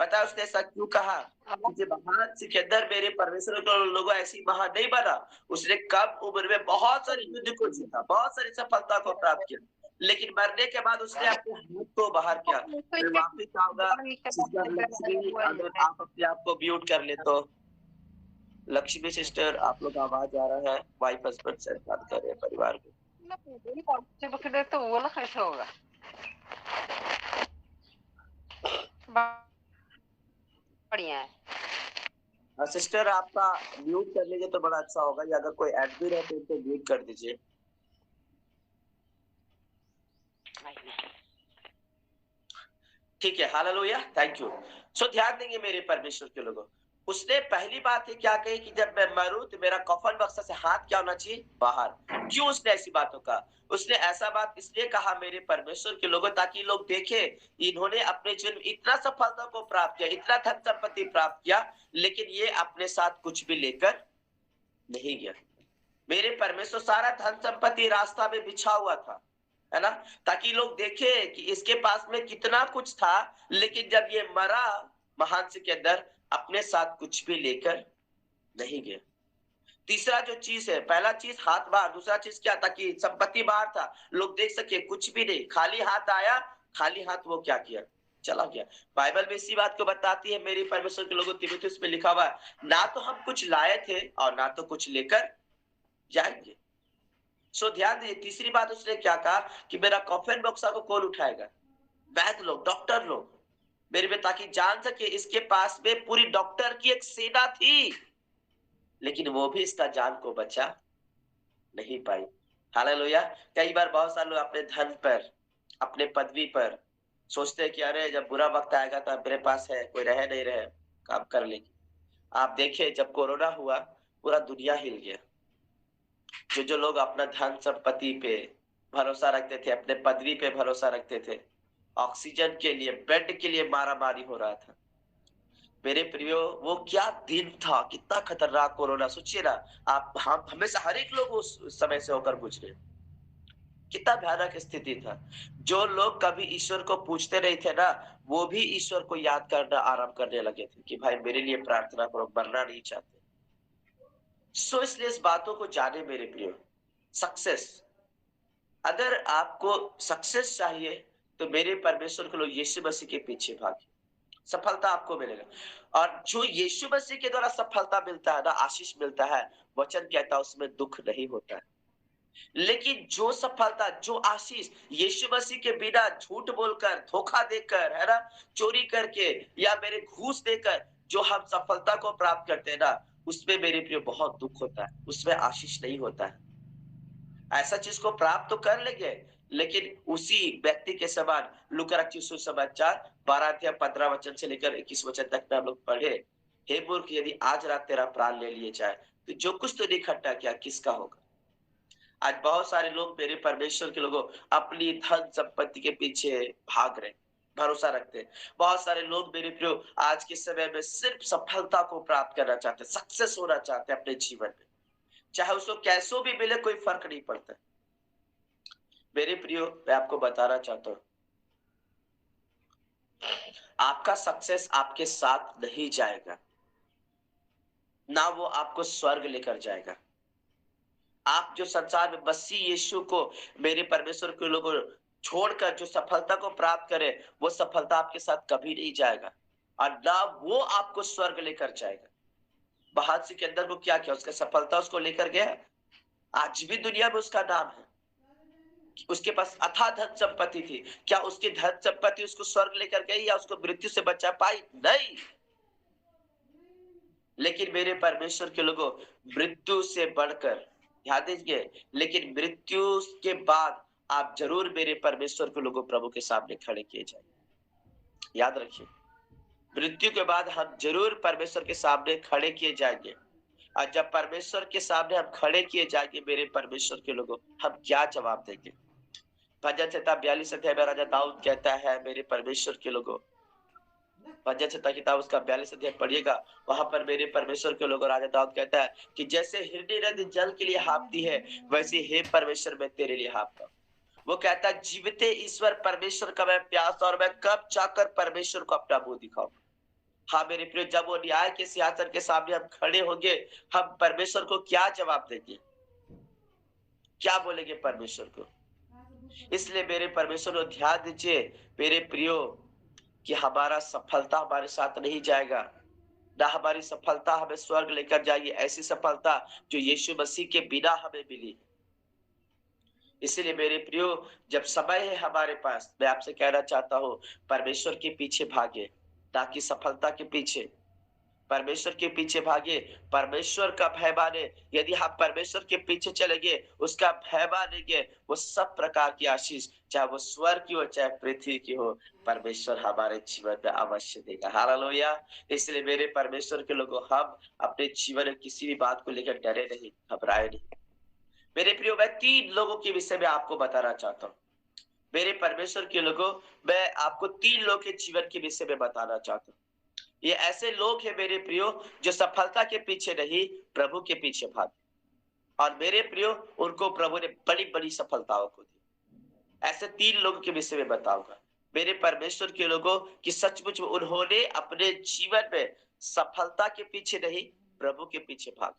पता है उसने ऐसा क्यों कहा? कि महान सिकंदर, मेरे परमेश्वर के लोगों, ऐसी महान नहीं बना। उसने कम उम्र में बहुत सारी युद्ध को जीता, बहुत सारी सफलता को प्राप्त किया, लेकिन मरने के बाद उसने अपने हाथ को बाहर किया। फिर वापिस आऊंगा, अगर आप अपने आप को म्यूट कर ले तो। लक्ष्मी सिस्टर, आप लोग आवाज आ रहा है, वाइफ हस्बैंड से बात कर रहे हैं परिवार में। तो वो ना कैसे होगा? बढ़िया है। सिस्टर, आपका म्यूट कर लीजिए तो बड़ा अच्छा होगा, या अगर कोई ऐड भी रहे तो उनको म्यूट कर दीजिए। ठीक है, हालेलुया, थैंक यू। सो ध्यान देंगे मेरे परमेश्वर के लोगों, उसने पहली बात है क्या कही कि जब मैं मरूं तो मेरा कफन बक्सा से हाथ क्या होना चाहिए, बाहर। क्यों उसने ऐसी बातों का, उसने ऐसा बात इसलिए कहा मेरे परमेश्वर के लोगों, ताकि लोग देखे इन्होंने अपने जीवन में इतना सफलता को प्राप्त किया, इतना धन संपत्ति प्राप्त किया, लेकिन ये अपने साथ कुछ भी लेकर नहीं गया। मेरे परमेश्वर सारा धन संपत्ति रास्ता में बिछा हुआ था, है ना, ताकि लोग देखे कि इसके पास में कितना कुछ था, लेकिन जब ये मरा महान के अंदर अपने साथ कुछ भी लेकर नहीं गया। तीसरा जो चीज है, पहला चीज हाथ बाहर, दूसरा चीज क्या था कि संपत्ति बाहर था, लोग देख सके, कुछ भी नहीं, खाली हाथ आया, खाली हाथ वो क्या किया, चला गया। बाइबल में इसी बात को बताती है मेरी परमेश्वर के लोगों, तीमुथियुस में लिखा हुआ है, ना तो हम कुछ लाए थे और ना तो कुछ लेकर जाएंगे। सो ध्यान दीजिए, तीसरी बात उसने क्या कहा कि मेरा कॉफिन बक्सा को कौन उठाएगा, वैद्य लोग, डॉक्टर लोग मेरे पे, ताकि जान सके इसके पास में पूरी डॉक्टर की एक सेना थी, लेकिन वो भी इसका जान को बचा नहीं पाई। हालेलुया। कई बार बहुत सारे लोग अपने धन पर, अपने पदवी पर सोचते हैं कि अरे जब बुरा वक्त आएगा तो मेरे पास है, कोई रहे नहीं रहे काम कर लेंगे। आप देखिए जब कोरोना हुआ पूरा दुनिया हिल गया। जो लोग अपना धन संपत्ति पे भरोसा रखते थे, अपने पदवी पे भरोसा रखते थे, ऑक्सीजन के लिए, बेड के लिए मारामारी हो रहा था। मेरे प्रियो, वो क्या दिन था, कितना खतरनाक कोरोना, सोचिए ना आप, हम हमेशा हर एक लोग उस समय से होकर गुजरे, कितना भयानक स्थिति था। जो लोग कभी ईश्वर को पूछते नहीं थे ना, वो भी ईश्वर को याद करना आरंभ करने लगे थे कि भाई मेरे लिए प्रार्थना करो, मरना नहीं चाहते। सो इसलिए इस बातों को जाने मेरे प्रियो, सक्सेस, अगर आपको सक्सेस चाहिए तो मेरे परमेश्वर के लोग यीशु मसीह के पीछे भागिए, सफलता आपको मिलेगा। और जो यीशु मसीह के द्वारा सफलता मिलता है ना, आशीष मिलता है, वचन कहता है उसमें दुख नहीं होता है। लेकिन जो सफलता, जो आशीष यीशु मसीह के बिना झूठ बोलकर, धोखा देकर, है ना, चोरी करके या मेरे घूस देकर जो हम सफलता को प्राप्त करते हैं ना, उसमें मेरे प्रिय बहुत दुख होता है, उसमें आशीष नहीं होता है। ऐसा चीज को प्राप्त तो कर लेंगे, लेकिन उसी व्यक्ति के समान लूका रचित सुसमाचार 12 अध्याय 15 वचन से लेकर 21 वचन तक में हम लोग पढ़े, हे मूर्ख, यदि आज रात तेरा प्राण ले लिए जाए तो जो कुछ तूने इकट्ठा किया किसका होगा। आज बहुत सारे लोग मेरे परमेश्वर के लोगों अपनी धन संपत्ति के पीछे भाग रहे, भरोसा रखते हैं। बहुत सारे लोग मेरे प्रियो आज के समय में सिर्फ सफलता को प्राप्त करना चाहते हैं, सक्सेस होना चाहते हैं अपने जीवन में, चाहे उसको कैसो भी मिले कोई फर्क नहीं पड़ता। मेरे प्रियो, मैं आपको बताना चाहता हूं, आपका सक्सेस आपके साथ नहीं जाएगा, ना वो आपको स्वर्ग लेकर जाएगा। आप जो संसार में मसीह यीशु को, मेरे परमेश्वर के लोगों छोड़कर जो सफलता को प्राप्त करे, वो सफलता आपके साथ कभी नहीं जाएगा, और ना वो आपको स्वर्ग लेकर जाएगा। बहादुर के अंदर वो क्या किया, उसका सफलता उसको लेकर गया, आज भी दुनिया में उसका नाम है, उसके पास अथाह धन संपत्ति थी, क्या उसकी धन संपत्ति उसको स्वर्ग लेकर गई या उसको मृत्यु से बचा पाई, नहीं। लेकिन मेरे परमेश्वर के लोगों, मृत्यु से बढ़कर, ध्यान दीजिए, लेकिन मृत्यु के बाद आप जरूर मेरे परमेश्वर के लोगों प्रभु के सामने खड़े किए जाएंगे। याद रखिए, मृत्यु के बाद हम जरूर परमेश्वर के सामने खड़े किए जाएंगे, और जब परमेश्वर के सामने हम खड़े किए जाएंगे मेरे परमेश्वर के लोगों, हम क्या जवाब देंगे। भजन संहिता 42 अध्याय में राजा दाऊद कहता है, मेरे परमेश्वर के लोगों, भजन संहिता किताब उसका 42 अध्याय पढ़िएगा, वहां पर मेरे परमेश्वर के लोगों राजा दाऊद कहता है कि जैसे हिरनी नदी जल के लिए हाँफती है, वैसे हे परमेश्वर मैं तेरे लिए हाँफता हूं। वो कहता है, जीवते ईश्वर परमेश्वर का मैं प्यास, और मैं कब चाहकर परमेश्वर को अपना मुंह दिखाऊं। हाँ मेरे प्रिय, जब वो न्याय के सिंहासन के सामने हम खड़े होंगे, हम परमेश्वर को क्या जवाब देंगे, क्या बोलेंगे परमेश्वर को। इसलिए मेरे परमेश्वर को ध्यान दीजिए मेरे प्रियो, कि हमारा सफलता हमारे साथ नहीं जाएगा, ना हमारी सफलता हमें स्वर्ग लेकर जाएगी, ऐसी सफलता जो यीशु मसीह के बिना हमें मिली। इसलिए मेरे प्रियो, जब समय है हमारे पास, मैं आपसे कहना चाहता हूँ परमेश्वर के पीछे भागे, ना कि सफलता के पीछे। परमेश्वर के पीछे भागे, परमेश्वर का भय माने। यदि हम परमेश्वर के पीछे चलेंगे, उसका भय मानेंगे, वो सब प्रकार की आशीष, चाहे वो स्वर्ग की हो चाहे पृथ्वी की हो, परमेश्वर हमारे जीवन में अवश्य देगा। हालेलुया। इसलिए मेरे परमेश्वर के लोगों, हम अपने जीवन में किसी भी बात को लेकर डरे नहीं, घबराए नहीं। मेरे प्रियो, मैं 3 लोगों के विषय में आपको बताना चाहता हूँ। मेरे परमेश्वर के लोगों, मैं आपको 3 लोगों के जीवन के विषय में बताना चाहता हूँ। ये ऐसे लोग हैं मेरे प्रियो, जो सफलता के पीछे नहीं, प्रभु के पीछे भागे। और मेरे प्रियो, उनको प्रभु ने बड़ी बड़ी सफलताओं को दी। ऐसे 3 लोगों के विषय में बताऊंगा मेरे परमेश्वर के लोगों कि सचमुच में उन्होंने अपने जीवन में सफलता के पीछे नहीं, प्रभु के पीछे भागा।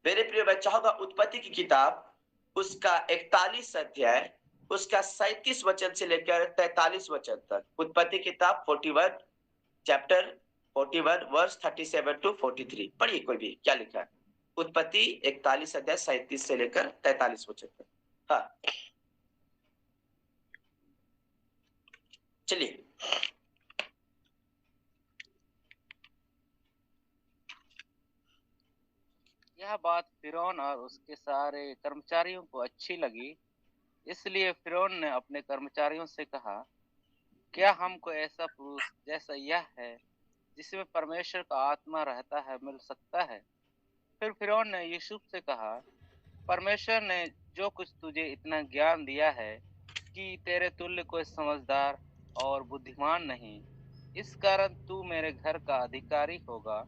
मेरे प्रियो, मैं चाहूंगा उत्पत्ति की किताब उसका 41 अध्याय उसका 37 वचन से लेकर 43 वचन तक। उत्पत्ति किताब 41 चैप्टर 41 वर्स 37 टू 43 पढ़िए। कोई भी क्या लिखा है? उत्पत्ति 41 अध्याय 37 से लेकर 43 वचन तक। हाँ, चलिए। यह बात फिरौन और उसके सारे कर्मचारियों को अच्छी लगी, इसलिए फिरौन ने अपने कर्मचारियों से कहा, क्या हमको ऐसा पुरुष जैसा यह है, जिसमें परमेश्वर का आत्मा रहता है, मिल सकता है? फिर फिरौन ने यूसुफ से कहा, परमेश्वर ने जो कुछ तुझे इतना ज्ञान दिया है कि तेरे तुल्य कोई समझदार और बुद्धिमान नहीं, इस कारण तू मेरे घर का अधिकारी होगा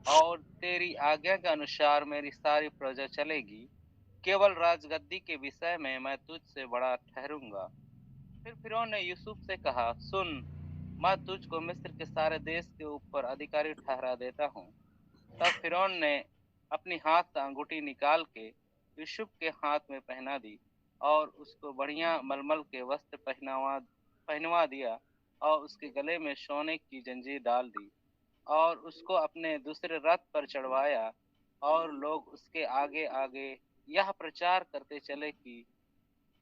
और तेरी आज्ञा के अनुसार मेरी सारी प्रजा चलेगी। केवल राजगद्दी के विषय में मैं तुझसे बड़ा ठहरूंगा। फिर फिरौन ने यूसुफ से कहा, सुन, मैं तुझको मिस्र के सारे देश के ऊपर अधिकारी ठहरा देता हूँ। तब फिरौन ने अपनी हाथ से अंगूठी निकाल के यूसुफ के हाथ में पहना दी और उसको बढ़िया मलमल के वस्त्र पहनवा दिया और उसके गले में सोने की जंजीर डाल दी और उसको अपने दूसरे रथ पर चढ़वाया। और लोग उसके आगे आगे यह प्रचार करते चले कि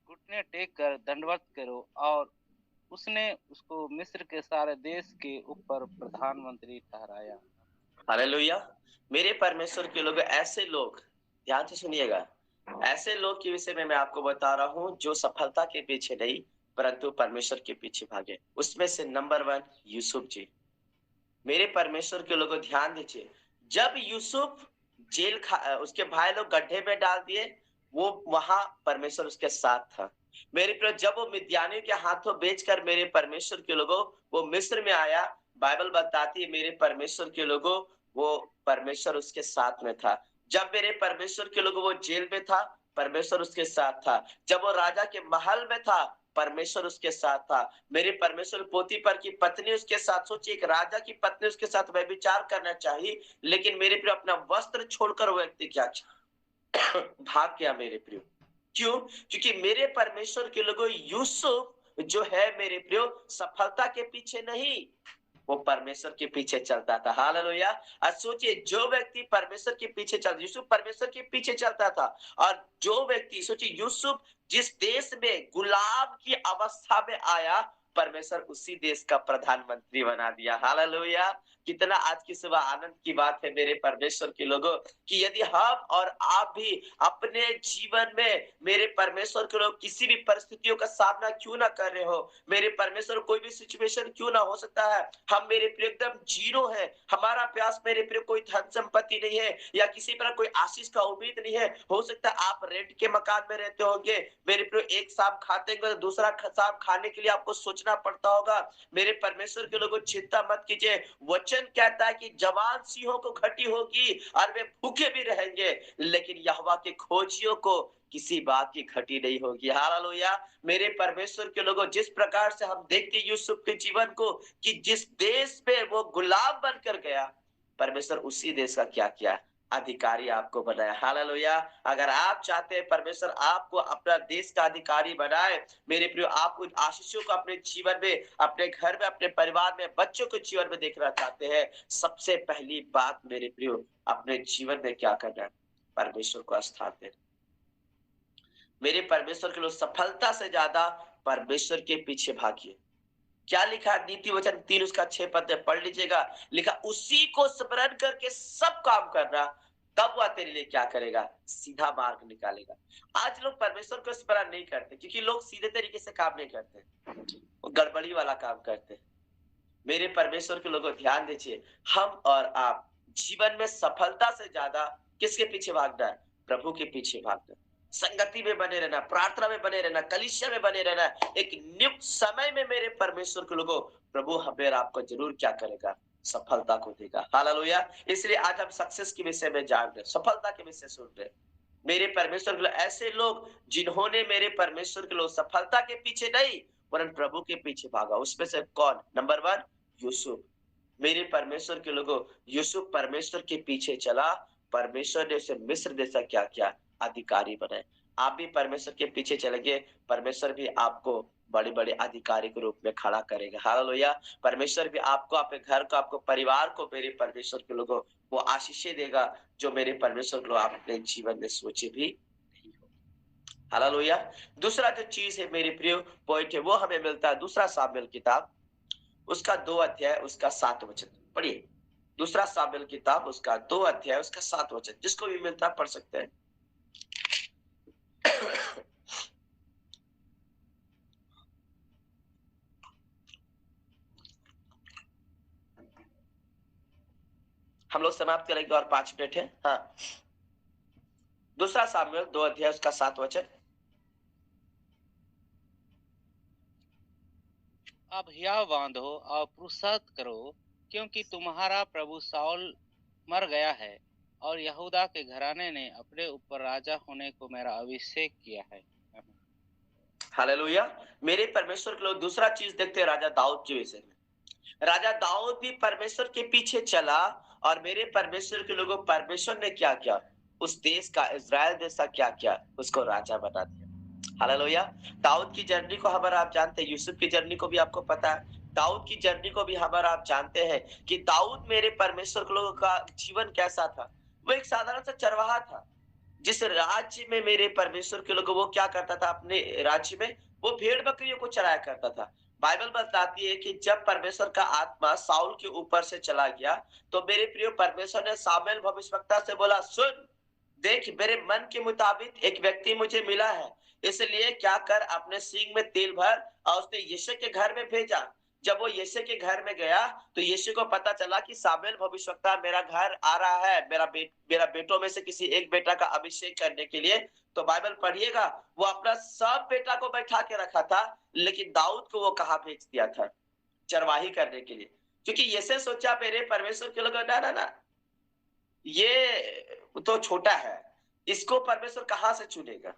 घुटने टेक कर दंडवत करो, और उसने उसको मिस्र के सारे देश के ऊपर प्रधानमंत्री ठहराया। हालेलुया। मेरे परमेश्वर के लोग, ऐसे लोग, ध्यान से सुनिएगा, ऐसे लोग के विषय में मैं आपको बता रहा हूं जो सफलता के पीछे नहीं परंतु परमेश्वर के पीछे भागे। उसमें से नंबर 1 यूसुफ जी। मेरे परमेश्वर के लोगों, ध्यान दीजिए, जब यूसुफ उसके भाई लोग गड्ढे में डाल दिए, वो वहां परमेश्वर उसके साथ था। मेरे प्रिय, जब वो मिद्यानियों के हाथों बेचकर मेरे परमेश्वर के लोगों वो मिस्र में आया, बाइबल बताती है मेरे परमेश्वर के लोगों वो परमेश्वर उसके साथ में था। जब मेरे परमेश्वर के लोगों वो जेल में था, परमेश्वर उसके साथ था। जब वो राजा के महल में था, परमेश्वर उसके साथ था। मेरे परमेश्वर पोतीफर की पत्नी उसके साथ, सोचिए एक राजा की पत्नी उसके साथ व्यभिचार करना चाहिए, लेकिन मेरे प्रिय अपना वस्त्र छोड़कर वो व्यक्ति क्या भाग गया। मेरे प्रिय, क्यों? क्योंकि मेरे परमेश्वर के लोगों, यूसुफ जो है मेरे प्रिय, सफलता के पीछे नहीं, वो परमेश्वर के पीछे चलता था। हालेलुया। आज सोचिए, जो व्यक्ति परमेश्वर के पीछे चलता, यूसुफ परमेश्वर के पीछे चलता था, और जो व्यक्ति, सोचिए यूसुफ जिस देश में गुलाम की अवस्था में आया, परमेश्वर उसी देश का प्रधानमंत्री बना दिया। हालेलुया। कितना आज की सुबह आनंद की बात है मेरे परमेश्वर के लोगों कि यदि हम और आप भी अपने जीवन में मेरे परमेश्वर के लोग किसी भी परिस्थितियों का सामना क्यों ना कर रहे हो, मेरे परमेश्वर कोई भी सिचुएशन क्यों ना हो सकता है, हम मेरे प्रिय एकदम जीरो है, हमारा प्यास मेरे प्रिय कोई धन संपत्ति नहीं है या किसी पर कोई आशीष का उम्मीद नहीं है। हो सकता है आप रेंट के मकान में रहते होंगे, मेरे प्रिय एक शाम खाते हुए दूसरा शाम खाने के लिए आपको सोचना पड़ता होगा। मेरे परमेश्वर के लोगों, चिंता मत कीजिए, वचन कहता है कि जवान सिंहों को घटी होगी और वे भूखे भी रहेंगे, लेकिन यहोवा के खोजियों को किसी बात की घटी नहीं होगी। हालेलुया। मेरे परमेश्वर के लोगों, जिस प्रकार से हम देखते यूसुफ के जीवन को कि जिस देश में वो गुलाम बनकर गया, परमेश्वर उसी देश का क्या किया, अधिकारी आपको बनाया। हालेलुया। अगर आप चाहते हैं परमेश्वर आपको अपना देश का अधिकारी बनाए, मेरे प्रिय, आप उन आशीषों को अपने जीवन में, अपने घर में, अपने परिवार में, बच्चों के जीवन में देखना चाहते हैं, सबसे पहली बात मेरे प्रिय, अपने जीवन में क्या करना है, परमेश्वर को स्थान देना। मेरे परमेश्वर के लोग, सफलता से ज्यादा परमेश्वर के पीछे भागिए। क्या लिखा? नीति वचन 3 उसका 6 पद पढ़ लीजिएगा। लिखा, उसी को स्मरण करके सब काम करना, तब वह तेरे लिए क्या करेगा? सीधा मार्ग निकालेगा। आज लोग परमेश्वर को स्मरण नहीं करते, क्योंकि लोग सीधे तरीके से काम नहीं करते, वो गड़बड़ी वाला काम करते हैं। मेरे परमेश्वर के लोगों, ध्यान दीजिए, हम और आप जीवन में सफलता से ज्यादा किसके पीछे भागना है? प्रभु के पीछे भागना। संगति में बने रहना, प्रार्थना में बने रहना, कलीसिया में बने रहना। एक नियुक्त समय में मेरे परमेश्वर के लोगों, प्रभु हमें और आपको जरूर क्या करेगा? सफलता को देगा। हालेलुया। इसलिए आज हम सक्सेस के विषय में जान रहे, सफलता के विषय सुन रहे। मेरे परमेश्वर के लोग, ऐसे लोग जिन्होंने मेरे परमेश्वर के लोग सफलता के पीछे नहीं वरन प्रभु के पीछे भागा, उसमें से कौन? नंबर 1 यूसुफ। मेरे परमेश्वर के लोगों, यूसुफ परमेश्वर के पीछे चला, परमेश्वर ने उसे मिस्र देश का क्या किया? अधिकारी बनाए। आप भी परमेश्वर के पीछे चलेंगे, परमेश्वर भी आपको बड़े बड़े अधिकारी के रूप में खड़ा करेगा। हालेलुया। परमेश्वर भी आपको, आपके घर को, आपको परिवार को, मेरे परमेश्वर के लोगों, वो आशीषें देगा जो मेरे परमेश्वर को आप अपने जीवन में सोचे भी नहीं हो। हालेलुया। दूसरा जो चीज है मेरे प्रिय पॉइंट है, वो हमें मिलता है दूसरा सामुएल किताब उसका 2 अध्याय उसका 7 वचन। पढ़िए, दूसरा सामुएल किताब उसका 2 अध्याय उसका 7 वचन। जिसको भी मिलता पढ़ सकते हैं। हम लोग समाप्त करेंगे और 5 मिनट है। हाँ, दूसरा सामुएल 2 अध्याय उसका 7 वचन। अब हियाव बांधो और पुरुषार्थ करो, क्योंकि तुम्हारा प्रभु साउल मर गया है और यहूदा के घराने ने अपने ऊपर राजा होने को मेरा अभिषेक किया है। हालेलुया। मेरे परमेश्वर के लोग दूसरा चीज देखते हैं राजा दाऊद के विषय में। राजा दाऊद भी परमेश्वर के पीछे चला और मेरे परमेश्वर के लोगों, परमेश्वर ने क्या किया? उस देश का, इजराइल देश का क्या किया? उसको राजा बना दिया। हालेलुया। दाऊद की जर्नी को हम और आप जानते हैं, यूसुफ की जर्नी को भी आपको पता है, दाऊद की जर्नी को भी हम और आप जानते हैं कि दाऊद मेरे परमेश्वर के लोगों का जीवन कैसा था। वो एक साधारण सा चरवाहा था, जिस राज्य में मेरे परमेश्वर के लोगों, वो क्या करता था? अपने राज्य में वो भेड़ बकरियों को चराया करता था। बाइबल बताती है कि जब परमेश्वर का आत्मा साउल के ऊपर से चला गया, तो मेरे प्रिय परमेश्वर ने सामुएल भविष्यवक्ता से बोला, सुन, देख, मेरे मन के मुताबिक एक व्यक्ति मुझे मिला है, इसलिए क्या कर, अपने सींग में तेल भर। और उसने यिशै के घर में भेजा। जब वो यिशै के घर में गया तो यिशै को पता चला कि सामुएल भविष्यवक्ता मेरा घर आ रहा है, मेरा बेटों में से किसी एक बेटा का अभिषेक करने के लिए। तो बाइबल पढ़िएगा, वो अपना सब बेटा को बैठा के रखा था, लेकिन दाऊद को वो कहाँ भेज दिया था? चरवाही करने के लिए। क्योंकि यिशै सोचा, मेरे परमेश्वर के लोग, ना ना ना, ये तो छोटा है, इसको परमेश्वर कहाँ से चुनेगा?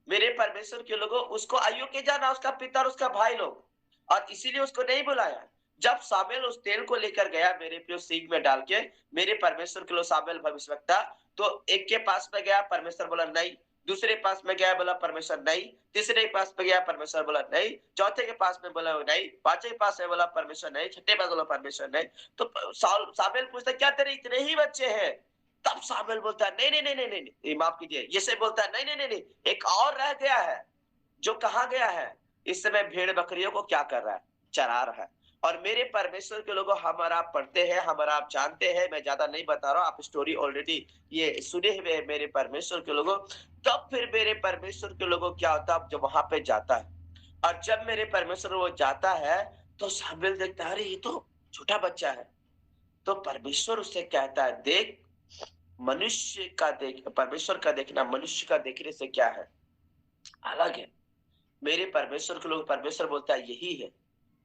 मेरे परमेश्वर के लोगों, उसको अयोग्य जाना, उसका पिता और उसका भाई लोग, और इसीलिए उसको नहीं बुलाया। जब सामुएल उस तेल को लेकर गया मेरे प्रिय सींग में डाल के, मेरे परमेश्वर के लोग सामुएल भविष्यवक्ता, तो एक के पास में गया, परमेश्वर बोला नहीं। दूसरे पास में गया, बोला परमेश्वर नहीं। तीसरे के पास में गया, परमेश्वर बोला नहीं। चौथे के पास में बोला नहीं। पांचवे के पास में बोला परमेश्वर नहीं। छठे पास बोला परमेश्वर नहीं। तो सामुएल पूछता, क्या तेरे इतने ही बच्चे हैं? तब सामुएल बोलता है, नहीं नहीं नहीं नहीं नहीं, माफ कीजिए, यिशै बोलता है, नहीं नहीं नहीं नहीं, एक और रह गया है, जो कहाँ गया है? इस समय भेड़ बकरियों को क्या कर रहा है? चरा रहा है। और मेरे परमेश्वर के लोगों, हम और आप पढ़ते हैं, हम और आप जानते हैं, मैं ज्यादा नहीं बता रहा हूँ, आप स्टोरी ऑलरेडी ये सुने हुए हैं मेरे परमेश्वर के लोगों। तब फिर मेरे परमेश्वर के लोगों क्या होता है, जब वहां पे जाता है, और जब मेरे परमेश्वर वो जाता है तो सामुएल देखता है, अरे ये तो छोटा बच्चा है। तो परमेश्वर उससे कहता है, देख, मनुष्य का देख, परमेश्वर का देखना मनुष्य का देखने से क्या है? अलग है। मेरे परमेश्वर के लोग, परमेश्वर बोलता है यही है।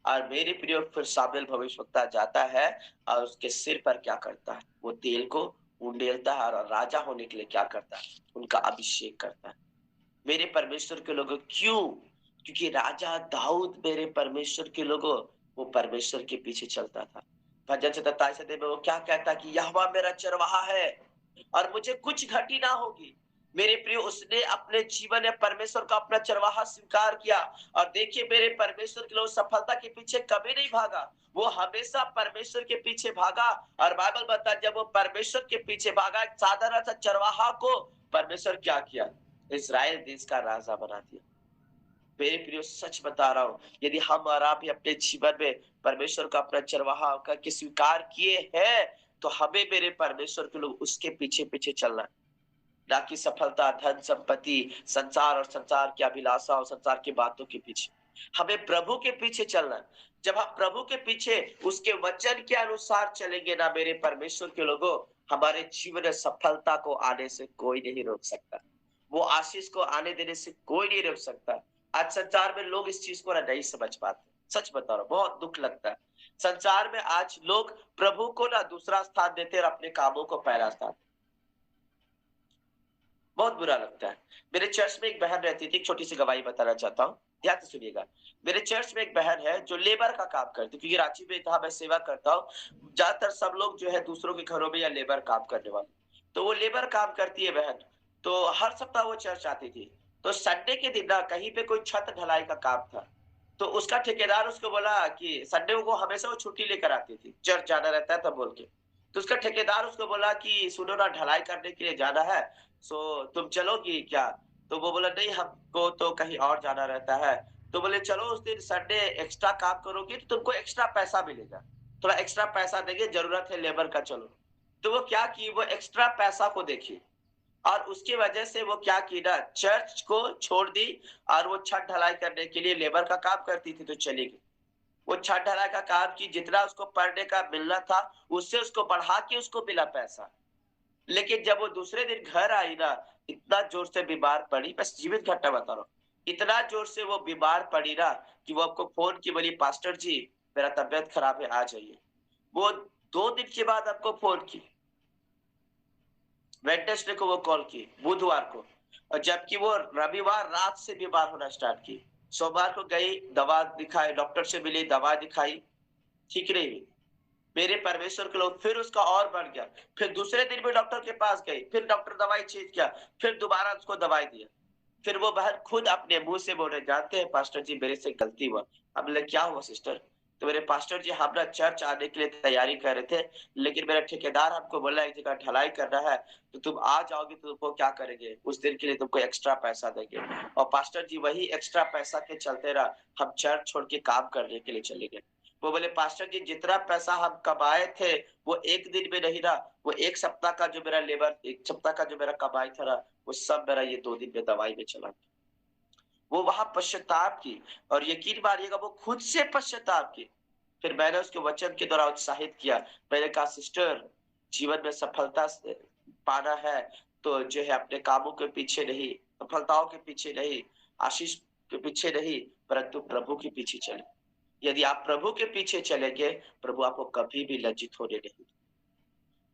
और मेरे प्रिय, फिर सामुएल भविष्यवक्ता जाता है और उसके सिर पर क्या करता है? वो तेल को उंडेलता है और राजा होने के लिए क्या करता है? उनका अभिषेक करता है। मेरे परमेश्वर के लोगों, क्यों? क्योंकि राजा दाऊद मेरे परमेश्वर के लोगों, वो परमेश्वर के पीछे चलता था। भजन 27 में वो क्या कहता कि यहोवा मेरा चरवाहा है और मुझे कुछ घटी ना होगी। मेरे प्रिय, उसने अपने जीवन में परमेश्वर का अपना चरवाहा स्वीकार किया। और देखिए, मेरे परमेश्वर के लोग सफलता के पीछे कभी नहीं भागा, वो हमेशा परमेश्वर के पीछे भागा। और बाइबल बताता है, जब वो परमेश्वर के पीछे भागा, एक साधारण सा चरवाहा को परमेश्वर क्या किया? इजराइल देश का राजा बना दिया। मेरे प्रियो सच बता रहा हूँ, यदि हम और आप ही अपने जीवन में परमेश्वर का अपना चरवाहा करके स्वीकार किए हैं, तो हमें मेरे परमेश्वर के लोग उसके पीछे पीछे चलना है। ना कि सफलता, धन संपत्ति, संसार और संसार की अभिलाषा और संसार की बातों के पीछे। हमें प्रभु के पीछे चलना है। जब हम प्रभु के पीछे उसके वचन के अनुसार चलेंगे ना मेरे परमेश्वर के लोगों, हमारे जीवन में सफलता को आने से कोई नहीं रोक सकता। वो आशीष को आने देने से कोई नहीं रोक सकता। आज संसार में लोग इस चीज को ना नहीं समझ पाते। सच बता रहा हूं, बहुत दुख लगता है। संसार में आज लोग प्रभु को ना दूसरा स्थान देते और अपने कामों को पहला स्थान। बहुत बुरा लगता है। मेरे चर्च में एक बहन रहती थी, छोटी सी गवाही बताना चाहता हूँ, ध्यान से सुनिएगा। मेरे चर्च में एक बहन है जो लेबर का काम करती है, क्योंकि रांची में जहाँ मैं सेवा करता हूँ ज्यादातर सब लोग जो है दूसरों के घरों में या लेबर काम करने वाले, तो वो लेबर काम करती है बहन। तो हर सप्ताह वो चर्च आती थी। तो संडे के दिन ना कहीं पे कोई छत ढलाई का काम था, तो उसका ठेकेदार उसको बोला कि संडे को हमेशा वो छुट्टी लेकर आती थी, चर्च जाना रहता है तब बोल के। तो उसका ठेकेदार उसको बोला कि सुनो ना, ढलाई करने के लिए जाना है, सो तुम चलोगी क्या? तो वो बोला नहीं, हमको तो कहीं और जाना रहता है। तो बोले चलो, उस दिन संडे एक्स्ट्रा काम करोगी तो तुमको एक्स्ट्रा पैसा मिलेगा, थोड़ा एक्स्ट्रा पैसा देंगे, जरूरत है लेबर का, चलो। तो वो क्या की, वो एक्स्ट्रा पैसा को देखी और उसकी वजह से वो क्या की ना, चर्च को छोड़ दी और वो छत ढलाई करने के लिए लेबर का काम करती थी तो चली गई। वो छत ढलाई का काम की, जितना उसको पर डे का मिलना था उससे उसको बढ़ा के उसको मिला पैसा। लेकिन जब वो दूसरे दिन घर आई ना, इतना जोर से बीमार पड़ी, बस जीवित घटना बता रहा हूँ, इतना जोर से वो बीमार पड़ी ना कि वो आपको फोन की, बोली पास्टर जी मेरा तबियत खराब है, आ जाइए। वो 2 दिन के बाद आपको फोन की, वेडनेसडे को वो कॉल की, बुधवार को, और जबकि वो रविवार रात से बीमार होना स्टार्ट की। सोमवार को गई, दवा दिखाई, डॉक्टर से मिली, दवा दिखाई, ठीक नहीं हुई। मेरे परमेश्वर के लोग, फिर उसका और बढ़ गया। फिर दूसरे दिन भी डॉक्टर के पास गई, फिर डॉक्टर दवाई चेंज किया, फिर दोबारा उसको दवाई दिया। फिर वो बहन खुद अपने मुंह से बोले, जानते हैं पास्टर जी मेरे से गलती हुआ। अब बोले क्या हुआ सिस्टर? तो मेरे पास्टर जी, हम ना चर्च आने के लिए तैयारी कर रहे थे, लेकिन मेरा ठेकेदार हमको बोला एक जगह ढलाई करना है, तो तुम आ जाओगे तो तुमको क्या करेंगे, उस दिन के लिए तुमको एक्स्ट्रा पैसा देंगे। और पास्टर जी वही एक्स्ट्रा पैसा के चलते रहा, हम चर्च छोड़ के काम करने के लिए चले गए। वो बोले पास्टर जी, जितना पैसा हम कमाए थे वो एक दिन में नहीं रहा, वो एक सप्ताह का जो मेरा लेबर, एक सप्ताह का जो मेरा कमाई था ना, वो सब मेरा ये 2 दिन में दवाई में चला गया। वो वहां पश्चाताप की, और यकीन मानिएगा वो खुद से पश्चाताप की। फिर मैंने उसके वचन के द्वारा उत्साहित किया। मैंने कहा सिस्टर, जीवन में सफलता पाना है तो जो है अपने कामों के पीछे नहीं, सफलताओं के पीछे नहीं, आशीष के पीछे नहीं, परंतु प्रभु के पीछे चले। यदि आप प्रभु के पीछे चलेंगे, प्रभु आपको कभी भी लज्जित होने नहीं।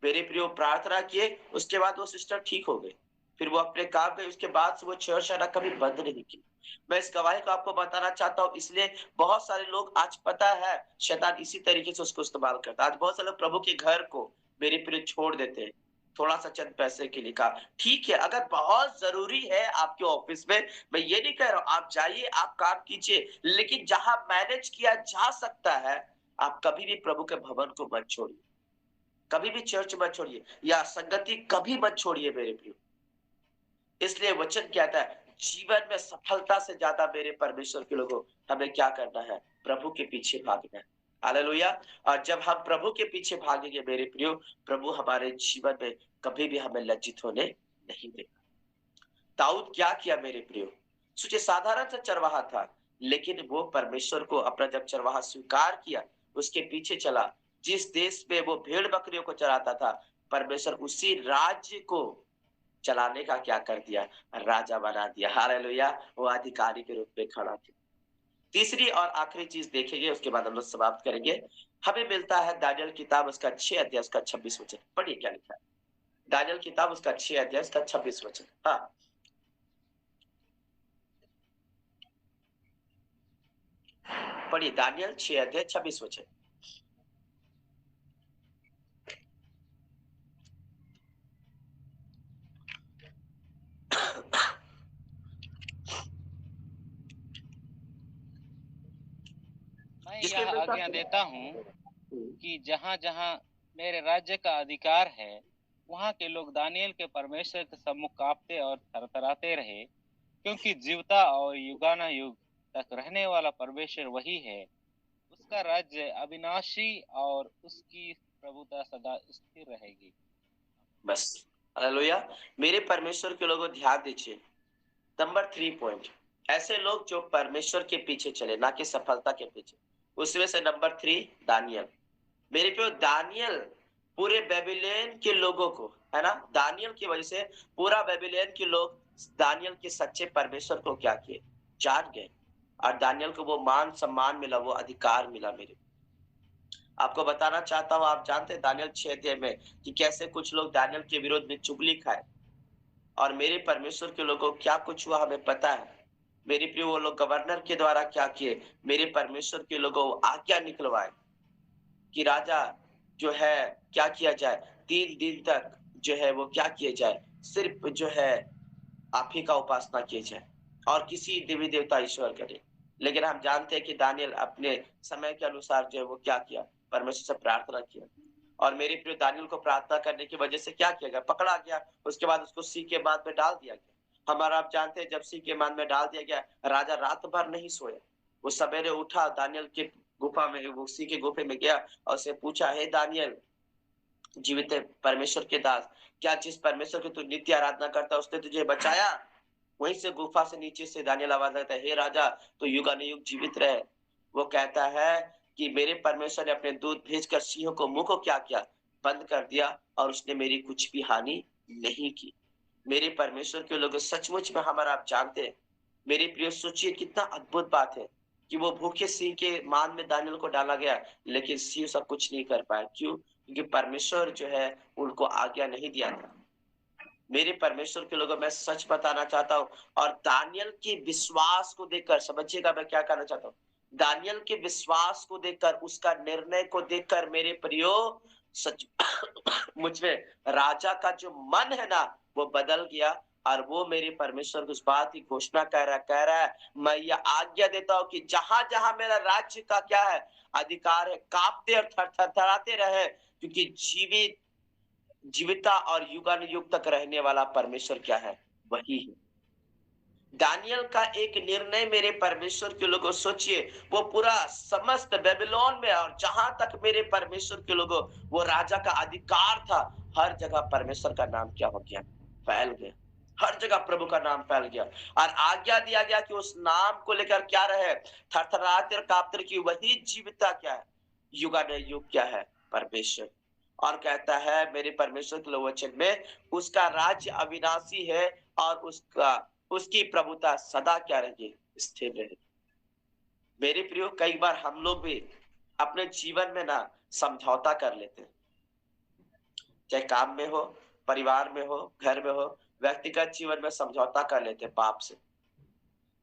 मेरे प्रियो, प्रार्थना किए, उसके बाद वो सिस्टर ठीक हो गई, फिर वो अपने काम गई, उसके बाद से वो चर्च आना कभी बंद नहीं की। मैं इस गवाही को आपको बताना चाहता हूँ, इसलिए बहुत सारे लोग, आज पता है शैतान इसी तरीके से उसको इस्तेमाल करता है। आज बहुत सारे लोग प्रभु के घर को मेरे प्रियो छोड़ देते हैं, थोड़ा सा चंद पैसे के लिए। कहा ठीक है, अगर बहुत जरूरी है आपके ऑफिस में, मैं ये नहीं कह रहा हूँ, आप जाइए, आप काम कीजिए, लेकिन जहां मैनेज किया जा सकता है, आप कभी भी प्रभु के भवन को मत छोड़िए, कभी भी चर्च मत छोड़िए, या संगति कभी मत छोड़िए मेरे प्रियो। इसलिए वचन कहता है, जीवन में सफलता से ज्यादा मेरे परमेश्वर के लोगों, हमें क्या करना है? प्रभु के पीछे भागना है। हालेलुया। और जब हम प्रभु के पीछे भागेंगे मेरे प्रियो, प्रभु हमारे जीवन में कभी भी हमें लज्जित होने नहीं देगा। दाऊद क्या किया मेरे प्रियो? सोचिए, साधारण सा चरवाहा था, लेकिन वो परमेश्वर को अपना जब चरवाहा स्वीकार किया, उसके पीछे चला। जिस देश में वो भेड़ बकरियों को चराता था, परमेश्वर उसी राज्य को चलाने का क्या कर दिया? राजा बना दिया। हालेलुया। वो अधिकारी के रूप में खड़ा था। तीसरी और आखिरी चीज देखेंगे, उसके बाद हम लोग समाप्त करेंगे। हमें मिलता है दानियल किताब उसका 6 अध्याय उसका 26 वचन। पढ़िए क्या लिखा है। दानियल किताब उसका 6 अध्याय उसका 26 वचन। हाँ, पढ़िए दानियल 6 अध्याय 26 वचन। मैं जिसमें यह मिलता आज्ञा है देता हूँ कि जहाँ जहाँ मेरे राज्य का अधिकार है, वहाँ के लोग दानियल के परमेश्वर के सम्मुख कांपते और थरथराते रहे, क्योंकि जीवता और युगाना युग तक रहने वाला परमेश्वर वही है। उसका राज्य अविनाशी और उसकी प्रभुता सदा स्थिर रहेगी। बस हालेलुया। मेरे परमेश्वर के लोगों ध्यान दीजिए। नंबर 3 पॉइंट, ऐसे लोग जो परमेश्वर के पीछे चले, ना कि सफलता के पीछे। उसमें से नंबर 3 दानियल। मेरे प्रियो, दानियल पूरे बेबीलोन के लोगों को, है ना, दानियल की वजह से पूरा बेबीलोन के लोग दानियल के सच्चे परमेश्वर को क्या किए, जान गए। और दानियल को वो मान सम्मान मिला, वो अधिकार मिला। मेरे आपको बताना चाहता हूं, आप जानते हैं दानियल 6 अध्याय में कि कैसे कुछ लोग दानियल के विरोध में चुगली खाए, और मेरे परमेश्वर के लोगों को क्या कुछ हुआ हमें पता है। मेरे प्रिय, वो लोग गवर्नर के द्वारा क्या किए, मेरे परमेश्वर के लोगों को आज्ञा निकलवाए कि राजा जो है क्या किया जाए, 3 दिन तक जो है वो क्या किया जाए, सिर्फ जो है आप ही का उपासना किए जाए और किसी देवी देवता ईश्वर करे। लेकिन हम जानते हैं कि दानियल अपने समय के अनुसार जो है वो क्या किया, परमेश्वर से प्रार्थना किया। और मेरे प्रिय, दानियल को प्रार्थना करने की वजह से क्या किया गया, पकड़ा गया। उसके बाद उसको सी के बाद में डाल दिया गया। हमारा आप जानते हैं, जब सी के बाद में डाल दिया गया, राजा रात भर नहीं सोया। वो सवेरे उठा, दानियल के गुफा में, वो सी के गुफे में गया और उससे पूछा, हे दानियल, जीवित परमेश्वर के दास, क्या जिस परमेश्वर की तू नित्य आराधना करता उसने तुझे बचाया? वहीं से गुफा से नीचे से दानियल आवाज लगता है, हे राजा, तो युगानुयुग जीवित रहे। वो कहता है कि मेरे परमेश्वर ने अपने दूत भेजकर सिंहों को मुंह को क्या किया, बंद कर दिया, और उसने मेरी कुछ भी हानि नहीं की। मेरे परमेश्वर के लोग सचमुच में हमारा आप जानते हैं। मेरे प्रिय, सोचिए कितना अद्भुत बात है कि वो भूखे सिंह के मान में दानियल को डाला गया, लेकिन सिंह सब कुछ नहीं कर पाया। क्यों? क्योंकि परमेश्वर जो है उनको आज्ञा नहीं दिया था। मेरे परमेश्वर के लोगों, मैं सच बताना चाहता हूँ, और दानियल के विश्वास को देखकर, समझिएगा मैं क्या कहना चाहता हूँ, दानियल के विश्वास को देखकर, उसका निर्णय को देखकर मेरे प्रियो, सच मुझ में राजा का जो मन है ना वो बदल गया। और वो मेरे परमेश्वर को उस बात की घोषणा कर रहा है, मैं यह आज्ञा देता हूँ कि जहां जहां मेरा राज्य का क्या है, अधिकार है, कांपते और थरथराते रहे, क्योंकि जीविता और युगानुयुग तक रहने वाला परमेश्वर क्या है, वही है। दानियल का एक निर्णय मेरे परमेश्वर के लोगों, सोचिए, वो पूरा समस्त बेबीलोन में और जहां तक मेरे परमेश्वर के लोगों वो राजा का अधिकार था, हर जगह परमेश्वर का नाम क्या हो गया, फैल गया। हर जगह प्रभु का नाम फैल गया, और आज्ञा दिया गया कि उस नाम को लेकर क्या रहे, थरथराते और कांपते की वही जीविता क्या है, युगानुयुग क्या है, परमेश्वर। और कहता है मेरे परमेश्वर के वचन में, उसका राज्य अविनाशी है और उसकी प्रभुता सदा क्या रहेगी, स्थिर रहेगी। मेरे प्रियो, कई बार हम लोग भी अपने जीवन में ना समझौता कर लेते हैं, चाहे काम में हो, परिवार में हो, घर में हो, व्यक्तिगत जीवन में समझौता कर लेते हैं पाप से।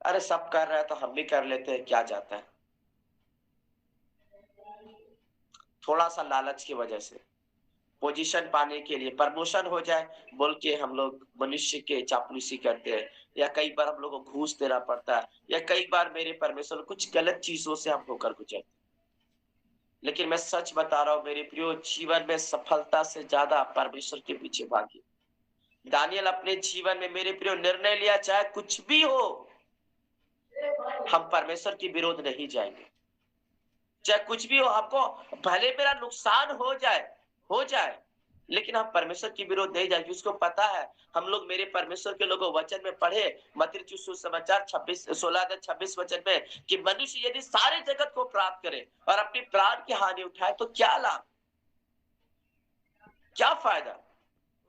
अरे सब कर रहा है तो हम भी कर लेते हैं, क्या जाता है। थोड़ा सा लालच की वजह से, पोजीशन पाने के लिए, प्रमोशन हो जाए बोल के हम लोग मनुष्य के चापलूसी करते हैं, या कई बार हम लोग को घूस देना पड़ता है, या कई बार मेरे परमेश्वर कुछ गलत चीजों से हम होकर गुजरते। लेकिन मैं सच बता रहा हूं मेरे प्रियो, जीवन में सफलता से ज्यादा परमेश्वर के पीछे भागी। दानियल अपने जीवन में मेरे प्रियो निर्णय लिया, चाहे कुछ भी हो हम परमेश्वर के विरोध नहीं जाएंगे। चाहे कुछ भी हो, हमको भले मेरा नुकसान हो जाए, लेकिन हम परमेश्वर के विरोध नहीं जाएंगे। उसको पता है, हम लोग मेरे परमेश्वर के लोगों वचन में पढ़े, मत्ती सुसमाचार 16:26 वचन में, कि मनुष्य यदि सारे जगत को प्राप्त करे और अपनी प्राण की हानि उठाए तो क्या लाभ, क्या फायदा।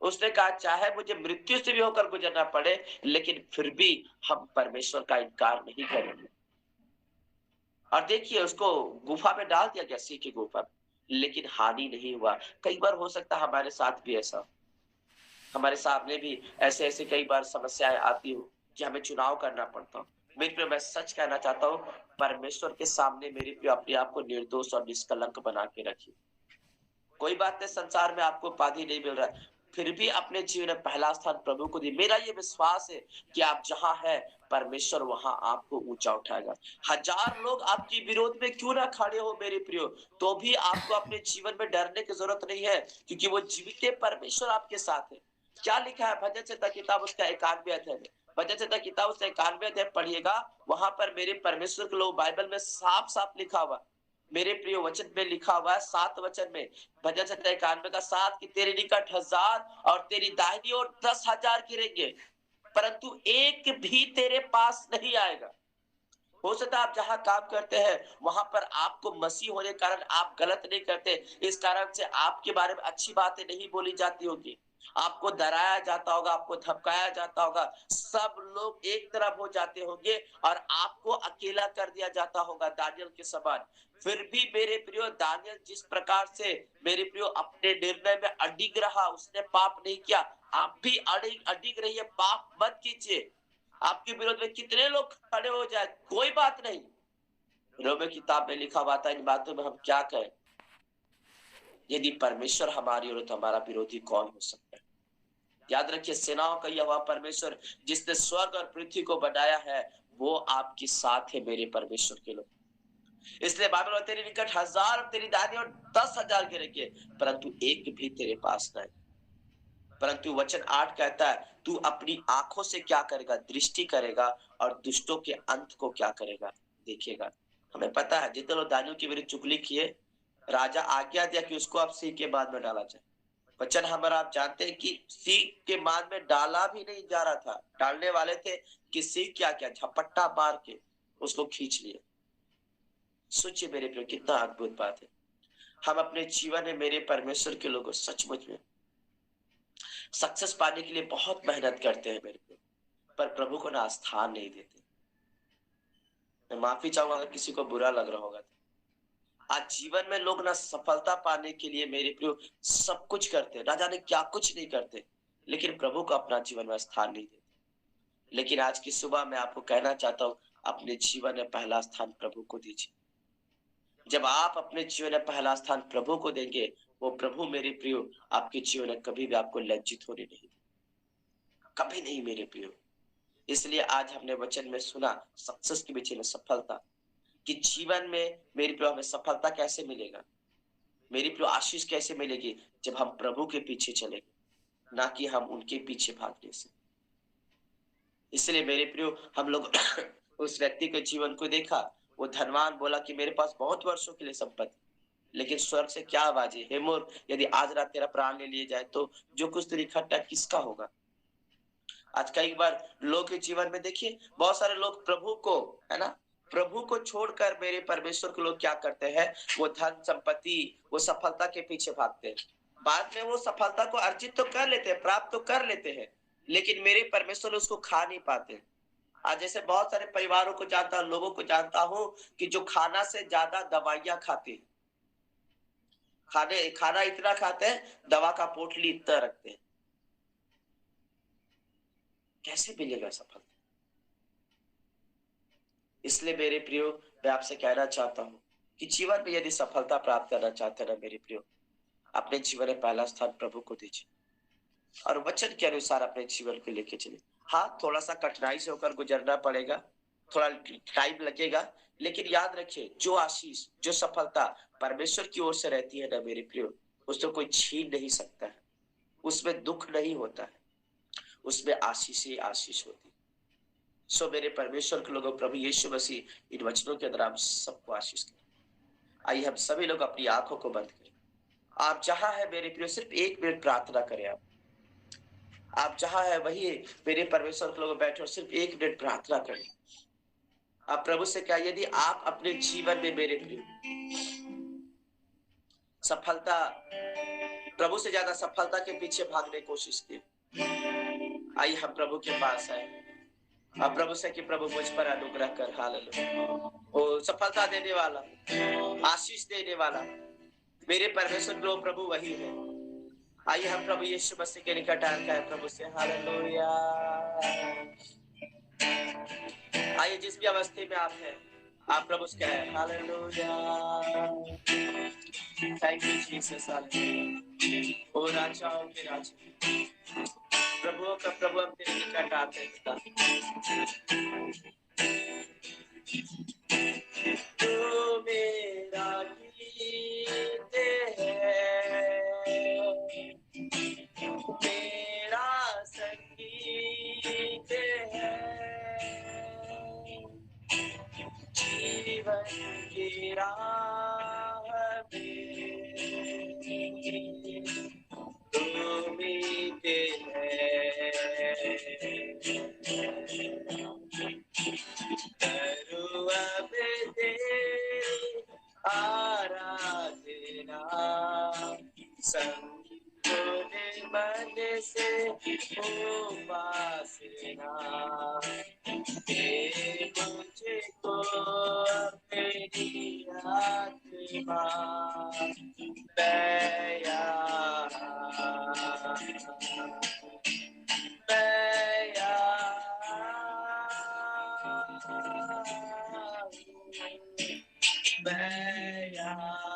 उसने कहा चाहे मुझे मृत्यु से भी होकर गुजरना पड़े, लेकिन फिर भी हम परमेश्वर का इनकार नहीं करेंगे। और देखिए, उसको गुफा में डाल दिया गया, सिंह की गुफा में, लेकिन हानि नहीं हुआ। कई बार हो सकता है हमारे साथ भी ऐसा, हमारे सामने भी ऐसे कई बार समस्याएं आती हो कि हमें चुनाव करना पड़ता हो। मेरे प्रिय, मैं सच कहना चाहता हूँ, परमेश्वर के सामने मेरे प्रिय अपने आप को निर्दोष और निष्कलंक बना के रखिए। कोई बात नहीं, संसार में आपको उपाधि नहीं मिल रहा है, फिर भी अपने जीवन में पहला स्थान प्रभु को दी। मेरा ये विश्वास है कि आप जहां है, परमेश्वर वहां आपको ऊंचा उठाएगा। 1000 लोग आपके विरोध में क्यों ना खड़े हो मेरे प्रियो, तो भी आपको अपने जीवन में डरने की जरूरत नहीं है, क्योंकि वो जीवित परमेश्वर आपके साथ है। क्या लिखा है भजन संहिता किताब उसका 91 अध्याय में, भजन संहिता किताब उसने 91 अध्याय पढ़िएगा, वहां पर मेरे परमेश्वर के लोग बाइबल में साफ साफ लिखा हुआ, मेरे प्रिय वचन में लिखा हुआ है 7 वचन में, भजन संहिता 91 का 7 कि तेरे निकट 1000 और तेरी दाहिनी ओर 10,000 गिरेंगे, परंतु एक भी तेरे पास नहीं आएगा। हो सकता है आप जहां काम करते हैं वहां पर आपको मसीह होने के कारण आप गलत नहीं करते, इस कारण से आपके बारे में अच्छी बातें नहीं बोली जाती होगी, आपको डराया जाता होगा, आपको धमकाया जाता होगा, सब लोग एक तरफ हो जाते होंगे और आपको अकेला कर दिया जाता होगा दानियल के समान। फिर भी मेरे प्रियो दानियल जिस प्रकार से मेरे प्रियो अपने निर्णय में अडिग रहा, उसने पाप नहीं किया, आप भी अडिग रहिए, पाप मत कीजिए। आपके विरोध में कितने लोग खड़े हो जाए कोई बात नहीं, रोमे किताब में लिखा हुआ था, इन बातों में हम क्या कहें, यदि परमेश्वर हमारी ओर तो हमारा विरोधी कौन हो सकता है। याद रखिए सेनाओं का यहोवा परमेश्वर जिसने स्वर्ग और पृथ्वी को बनाया है वो आपके साथ है मेरे परमेश्वर के लोग। इसलिए बाइबल में तेरे निकट 1000 तेरी दाहिनी ओर 10,000 गिरेंगे, परंतु एक भी तेरे पास नहीं। परंतु वचन 8 कहता है तू अपनी आंखों से क्या करेगा, दृष्टि करेगा और दुष्टों के अंत को क्या करेगा, देखेगा। हमें पता है जितने लोग दानियों के विरुद्ध चुगली किए, राजा आज्ञा दिया कि उसको अब सिंह के बांध में डाला जाए। वचन हमारा आप जानते हैं कि सिंह के बांध में डाला भी नहीं जा रहा था, डालने वाले थे कि सिंह क्या क्या झपट्टा मार के उसको खींच लिए। सोचिए मेरे प्रिय कितना अद्भुत बात है। हम अपने जीवन में मेरे परमेश्वर के लोगों सचमुच में सक्सेस पाने के लिए बहुत मेहनत करते हैं मेरे को, पर प्रभु को ना स्थान नहीं देते। मैं माफी चाहूंगा अगर किसी को बुरा लग रहा होगा तो। आज जीवन में लोग ना सफलता पाने के लिए मेरे प्रियो सब कुछ करते हैं, ना जाने क्या कुछ नहीं करते, लेकिन प्रभु को अपना जीवन में स्थान नहीं देते। लेकिन आज की सुबह मैं आपको कहना चाहता हूँ अपने जीवन में पहला स्थान प्रभु को दीजिए। जब आप अपने जीवन में पहला स्थान प्रभु को देंगे, वो प्रभु मेरे प्रियो आपके जीवन में कभी भी आपको लज्जित होने नहीं, कभी नहीं मेरे प्रियो। इसलिए आज हमने वचन में सुना सक्सेस के पीछे में सफलता, कि जीवन में मेरे प्रियो हमें सफलता कैसे मिलेगा, मेरी प्रियो आशीष कैसे मिलेगी, जब हम प्रभु के पीछे चलेंगे, ना कि हम उनके पीछे भागने से। इसलिए मेरे प्रियो हम लोग उस व्यक्ति के जीवन को देखा, वो धनवान बोला कि मेरे पास बहुत वर्षों के लिए संपत्ति, लेकिन स्वर्ग से क्या आवाज है, हे मोर यदि आज रात तेरा प्राण ले लिए जाए तो जो कुछ तेरी इकट्ठा किसका होगा। आज कई बार लोग के जीवन में देखिए बहुत सारे लोग प्रभु को, है ना, प्रभु को छोड़कर मेरे परमेश्वर के लोग क्या करते हैं, वो धन संपत्ति वो सफलता के पीछे भागते हैं। बाद में वो सफलता को अर्जित तो कर लेते हैं, प्राप्त तो कर लेते हैं, लेकिन मेरे परमेश्वर उसको खा नहीं पाते। आज जैसे बहुत सारे परिवारों को जानता हूं, लोगों को जानता हूं कि जो खाना से ज्यादा दवाइयां खाते हैं, खाना इतना खाते हैं दवा का पोटली इतना रखते हैं। कैसे मिलेगा सफलता। इसलिए मेरे प्रियो मैं आपसे कहना चाहता हूं कि जीवन में यदि सफलता प्राप्त करना चाहते हैं ना मेरे प्रियो, अपने जीवन में पहला स्थान प्रभु को दीजिए और वचन के अनुसार अपने जीवन को लेके चलिए। हाँ, थोड़ा सा कठिनाई से होकर गुजरना पड़ेगा, थोड़ा टाइम लगेगा, लेकिन याद रखिए जो आशीष जो सफलता परमेश्वर की ओर से रहती है ना मेरे प्रियो, उसको कोई छीन नहीं सकता है। उसमें दुख नहीं होता है, उसमें आशीष ही आशीष होती है। सो मेरे परमेश्वर के लोगों, प्रभु यीशु मसीह इन वचनों के अंदर आप सबको आशीष करें। आइए हम सभी लोग अपनी आंखों को बंद करें। आप जहां है मेरे प्रियो सिर्फ 1 मिनट प्रार्थना करें। आप जहां है वही मेरे परमेश्वर के लोग बैठे और सिर्फ 1 मिनट प्रार्थना करें। आप प्रभु से क्या, यदि आप अपने जीवन में मेरे प्रियो सफलता, प्रभु से ज्यादा सफलता के पीछे भागने की कोशिश की, आइए हम प्रभु के पास आए। आप प्रभु से कि प्रभु मुझ पर अनुग्रह कर। हालेलुया। ओ सफलता देने वाला, आशीष देने वाला मेरे परमेश्वर के लोग प्रभु वही है। आइए हम प्रभु यीशु मसीह के निकट आकर प्रभु से हालेलुया। आइए जिस भी अवस्था में आप हैं आप प्रभु से कहें hallelujah. Thank you Jesus. Hallelujah. ओ राजाओं के राजा, प्रभु का प्रभु हम तेरे निकट आते हैं। तू मेरा गीत है, मेरा संगीत है, संग होने मन से उपासना दे मुझको तेरी आत्मा मैं यहाँ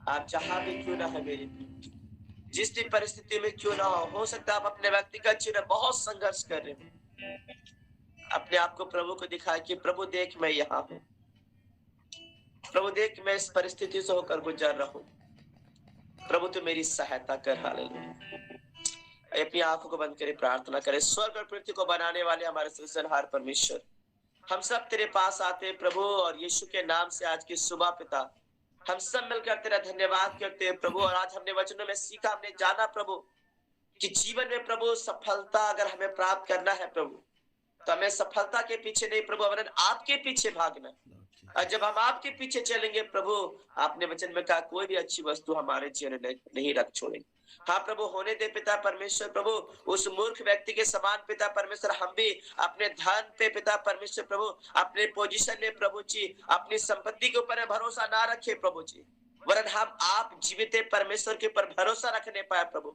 आप जहां भी क्यों ना है मेरी, जिस भी परिस्थिति में क्यों ना हो सकता है आप अपने व्यक्तिगत जीवन में बहुत संघर्ष कर रहे हो। अपने आप को प्रभु को दिखाए कि प्रभु देख मैं यहाँ हूँ, प्रभु देख मैं इस परिस्थिति से होकर गुजर रहा हूँ, प्रभु तू मेरी सहायता कर। हालेलुया। अपनी आंखों को बंद करे प्रार्थना करें। स्वर्ग और पृथ्वी को बनाने वाले हमारे सृजनहार परमेश्वर, हम सब तेरे पास आते हैं प्रभु, और यीशु के नाम से आज की सुबह पिता हम सब मिलकर तेरा धन्यवाद करते हैं प्रभु। और आज हमने वचनों में सीखा, हमने जाना प्रभु कि जीवन में प्रभु सफलता अगर हमें प्राप्त करना है प्रभु, तो हमें सफलता के पीछे नहीं प्रभु, वरन आपके पीछे भागना। और जब हम आपके पीछे चलेंगे प्रभु, आपने वचन में कहा कोई भी अच्छी वस्तु हमारे जीवन में नहीं रख छोड़ेंगे। हाँ प्रभु, होने दे पिता परमेश्वर प्रभु उस मूर्ख व्यक्ति के समान पिता परमेश्वर, हम भी अपने धन पे पिता परमेश्वर प्रभु, अपने पोजीशन में प्रभु जी, अपनी संपत्ति के ऊपर भरोसा ना रखे प्रभु जी, वरन हम आप जीवित परमेश्वर के ऊपर भरोसा रखने पाए प्रभु,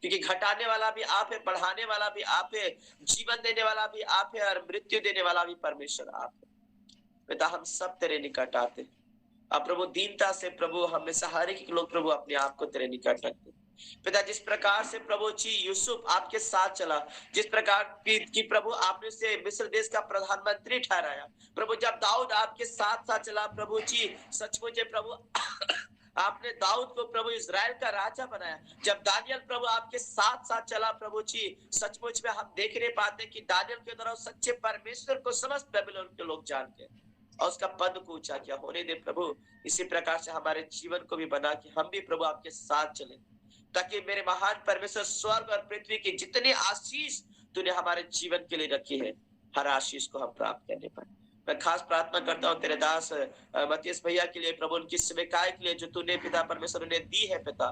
क्योंकि घटाने वाला भी आप है, बढ़ाने वाला भी आप है, जीवन देने वाला भी आप है, और मृत्यु देने वाला भी परमेश्वर आप है। पिता हम सब तेरे निकट आते, अब प्रभु दीनता से प्रभु हमें सहारे के लोग प्रभु अपने आप को तेरे निकट रखते। पिता जिस प्रकार से प्रभु जी यूसुफ आपके साथ चला, जिस प्रकार की प्रभु आपने उसे मिस्र देश का प्रधानमंत्री ठहराया प्रभु, जब दाऊद आपके साथ साथ चला प्रभु जी, सचमुच प्रभु आपने दाऊद को प्रभु इजराइल का राजा बनाया। जब दानियल प्रभु आपके साथ साथ चला प्रभु जी, सचमुच में हम देखने पाते कि दानियल के द्वारा सच्चे परमेश्वर को समस्त बेबीलोन के लोग जानते और उसका पद को ऊंचा किया। होने दे प्रभु इसी प्रकार से हमारे जीवन को भी बना कि हम भी प्रभु आपके साथ चले, ताकि मेरे महान परमेश्वर स्वर्ग और पृथ्वी की जितनी आशीष तूने हमारे जीवन के लिए रखी है, हर आशीष को हम प्राप्त करने पाए। मैं खास प्रार्थना करता हूँ तेरे दास मतीस भैया के लिए प्रभु, उनकी सेवकाई के लिए जो तूने पिता परमेश्वर उन्हें दी है पिता,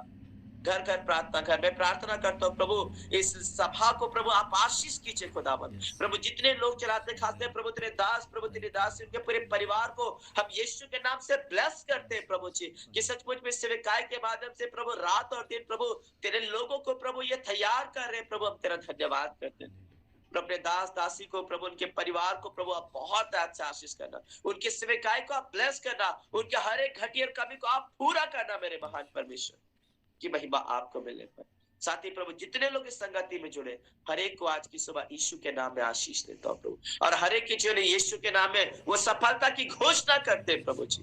घर घर प्रार्थना कर। मैं प्रार्थना करता हूँ प्रभु इस सभा को प्रभु आप आशीष कीजिए खुदावन प्रभु, जितने लोग चलाते खाते प्रभु तेरे दास उनके पूरे परिवार को हम यीशु के नाम से ब्लेस करते हैं प्रभु जी, कि सचमुच में सेवकाई के माध्यम से प्रभु रात और दिन प्रभु तेरे लोगों को प्रभु ये तैयार कर रहे प्रभु, हम तेरा धन्यवाद करते हैं। अपने दास दासी को प्रभु, उनके परिवार को प्रभु आप बहुत अच्छा आशीष करना, उनके सेवकाई को आप ब्लेस करना, उनके हर एक घटी और कमी को आप पूरा करना मेरे महान परमेश्वर, की महिमा आपको मिलने पर। साथ ही प्रभु जितने लोग इस संगति में जुड़े, हर एक को आज की सुबह यीशु के नाम में आशीष देता हूं प्रभु, और हर एक के जीवन में यीशु के नाम में वो सफलता की घोषणा करते प्रभु जी,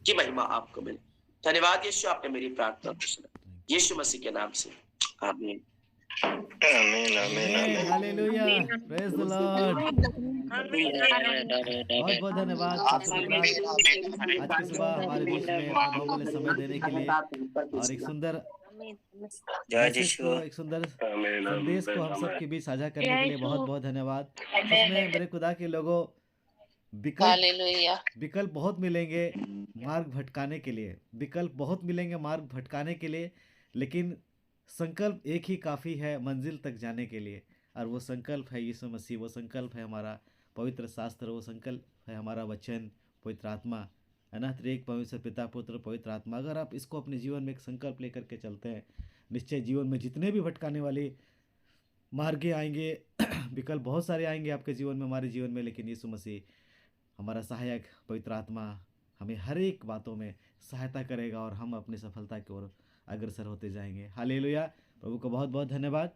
की महिमा आपको मिले। धन्यवाद यीशु, आपने मेरी प्रार्थना को सुना, यीशु मसीह के नाम से आमीन। आमीन आमीन आमीन। Hallelujah, praise the Lord. बहुत बहुत धन्यवाद आज की सुबह हमारे बीच में बहुमूल्य समय देने के लिए, और एक सुंदर एक सुंदर संदेश को हम सब के बीच साझा करने के लिए बहुत बहुत धन्यवाद। उसमें मेरे खुदा के लोगों विकल्प बहुत मिलेंगे मार्ग भटकाने के लिए, विकल्प बहुत मिलेंगे मार्ग भटकाने के लिए, लेकिन संकल्प एक ही काफ़ी है मंजिल तक जाने के लिए, और वो संकल्प है यीशु मसीह, वो संकल्प है हमारा पवित्र शास्त्र, वो संकल्प है हमारा वचन पवित्र आत्मा, है ना, त्रिएक परमेश्वर पिता पुत्र पवित्र आत्मा। अगर आप इसको अपने जीवन में एक संकल्प लेकर के चलते हैं, निश्चय जीवन में जितने भी भटकाने वाले मार्गे आएंगे, विकल्प बहुत सारे आएंगे आपके जीवन में, हमारे जीवन में, लेकिन यीशु मसीह हमारा सहायक पवित्र आत्मा हमें हर एक बातों में सहायता करेगा, और हम अपनी सफलता की ओर अग्रसर होते जाएंगे। हालेलुया, प्रभु को बहुत बहुत धन्यवाद।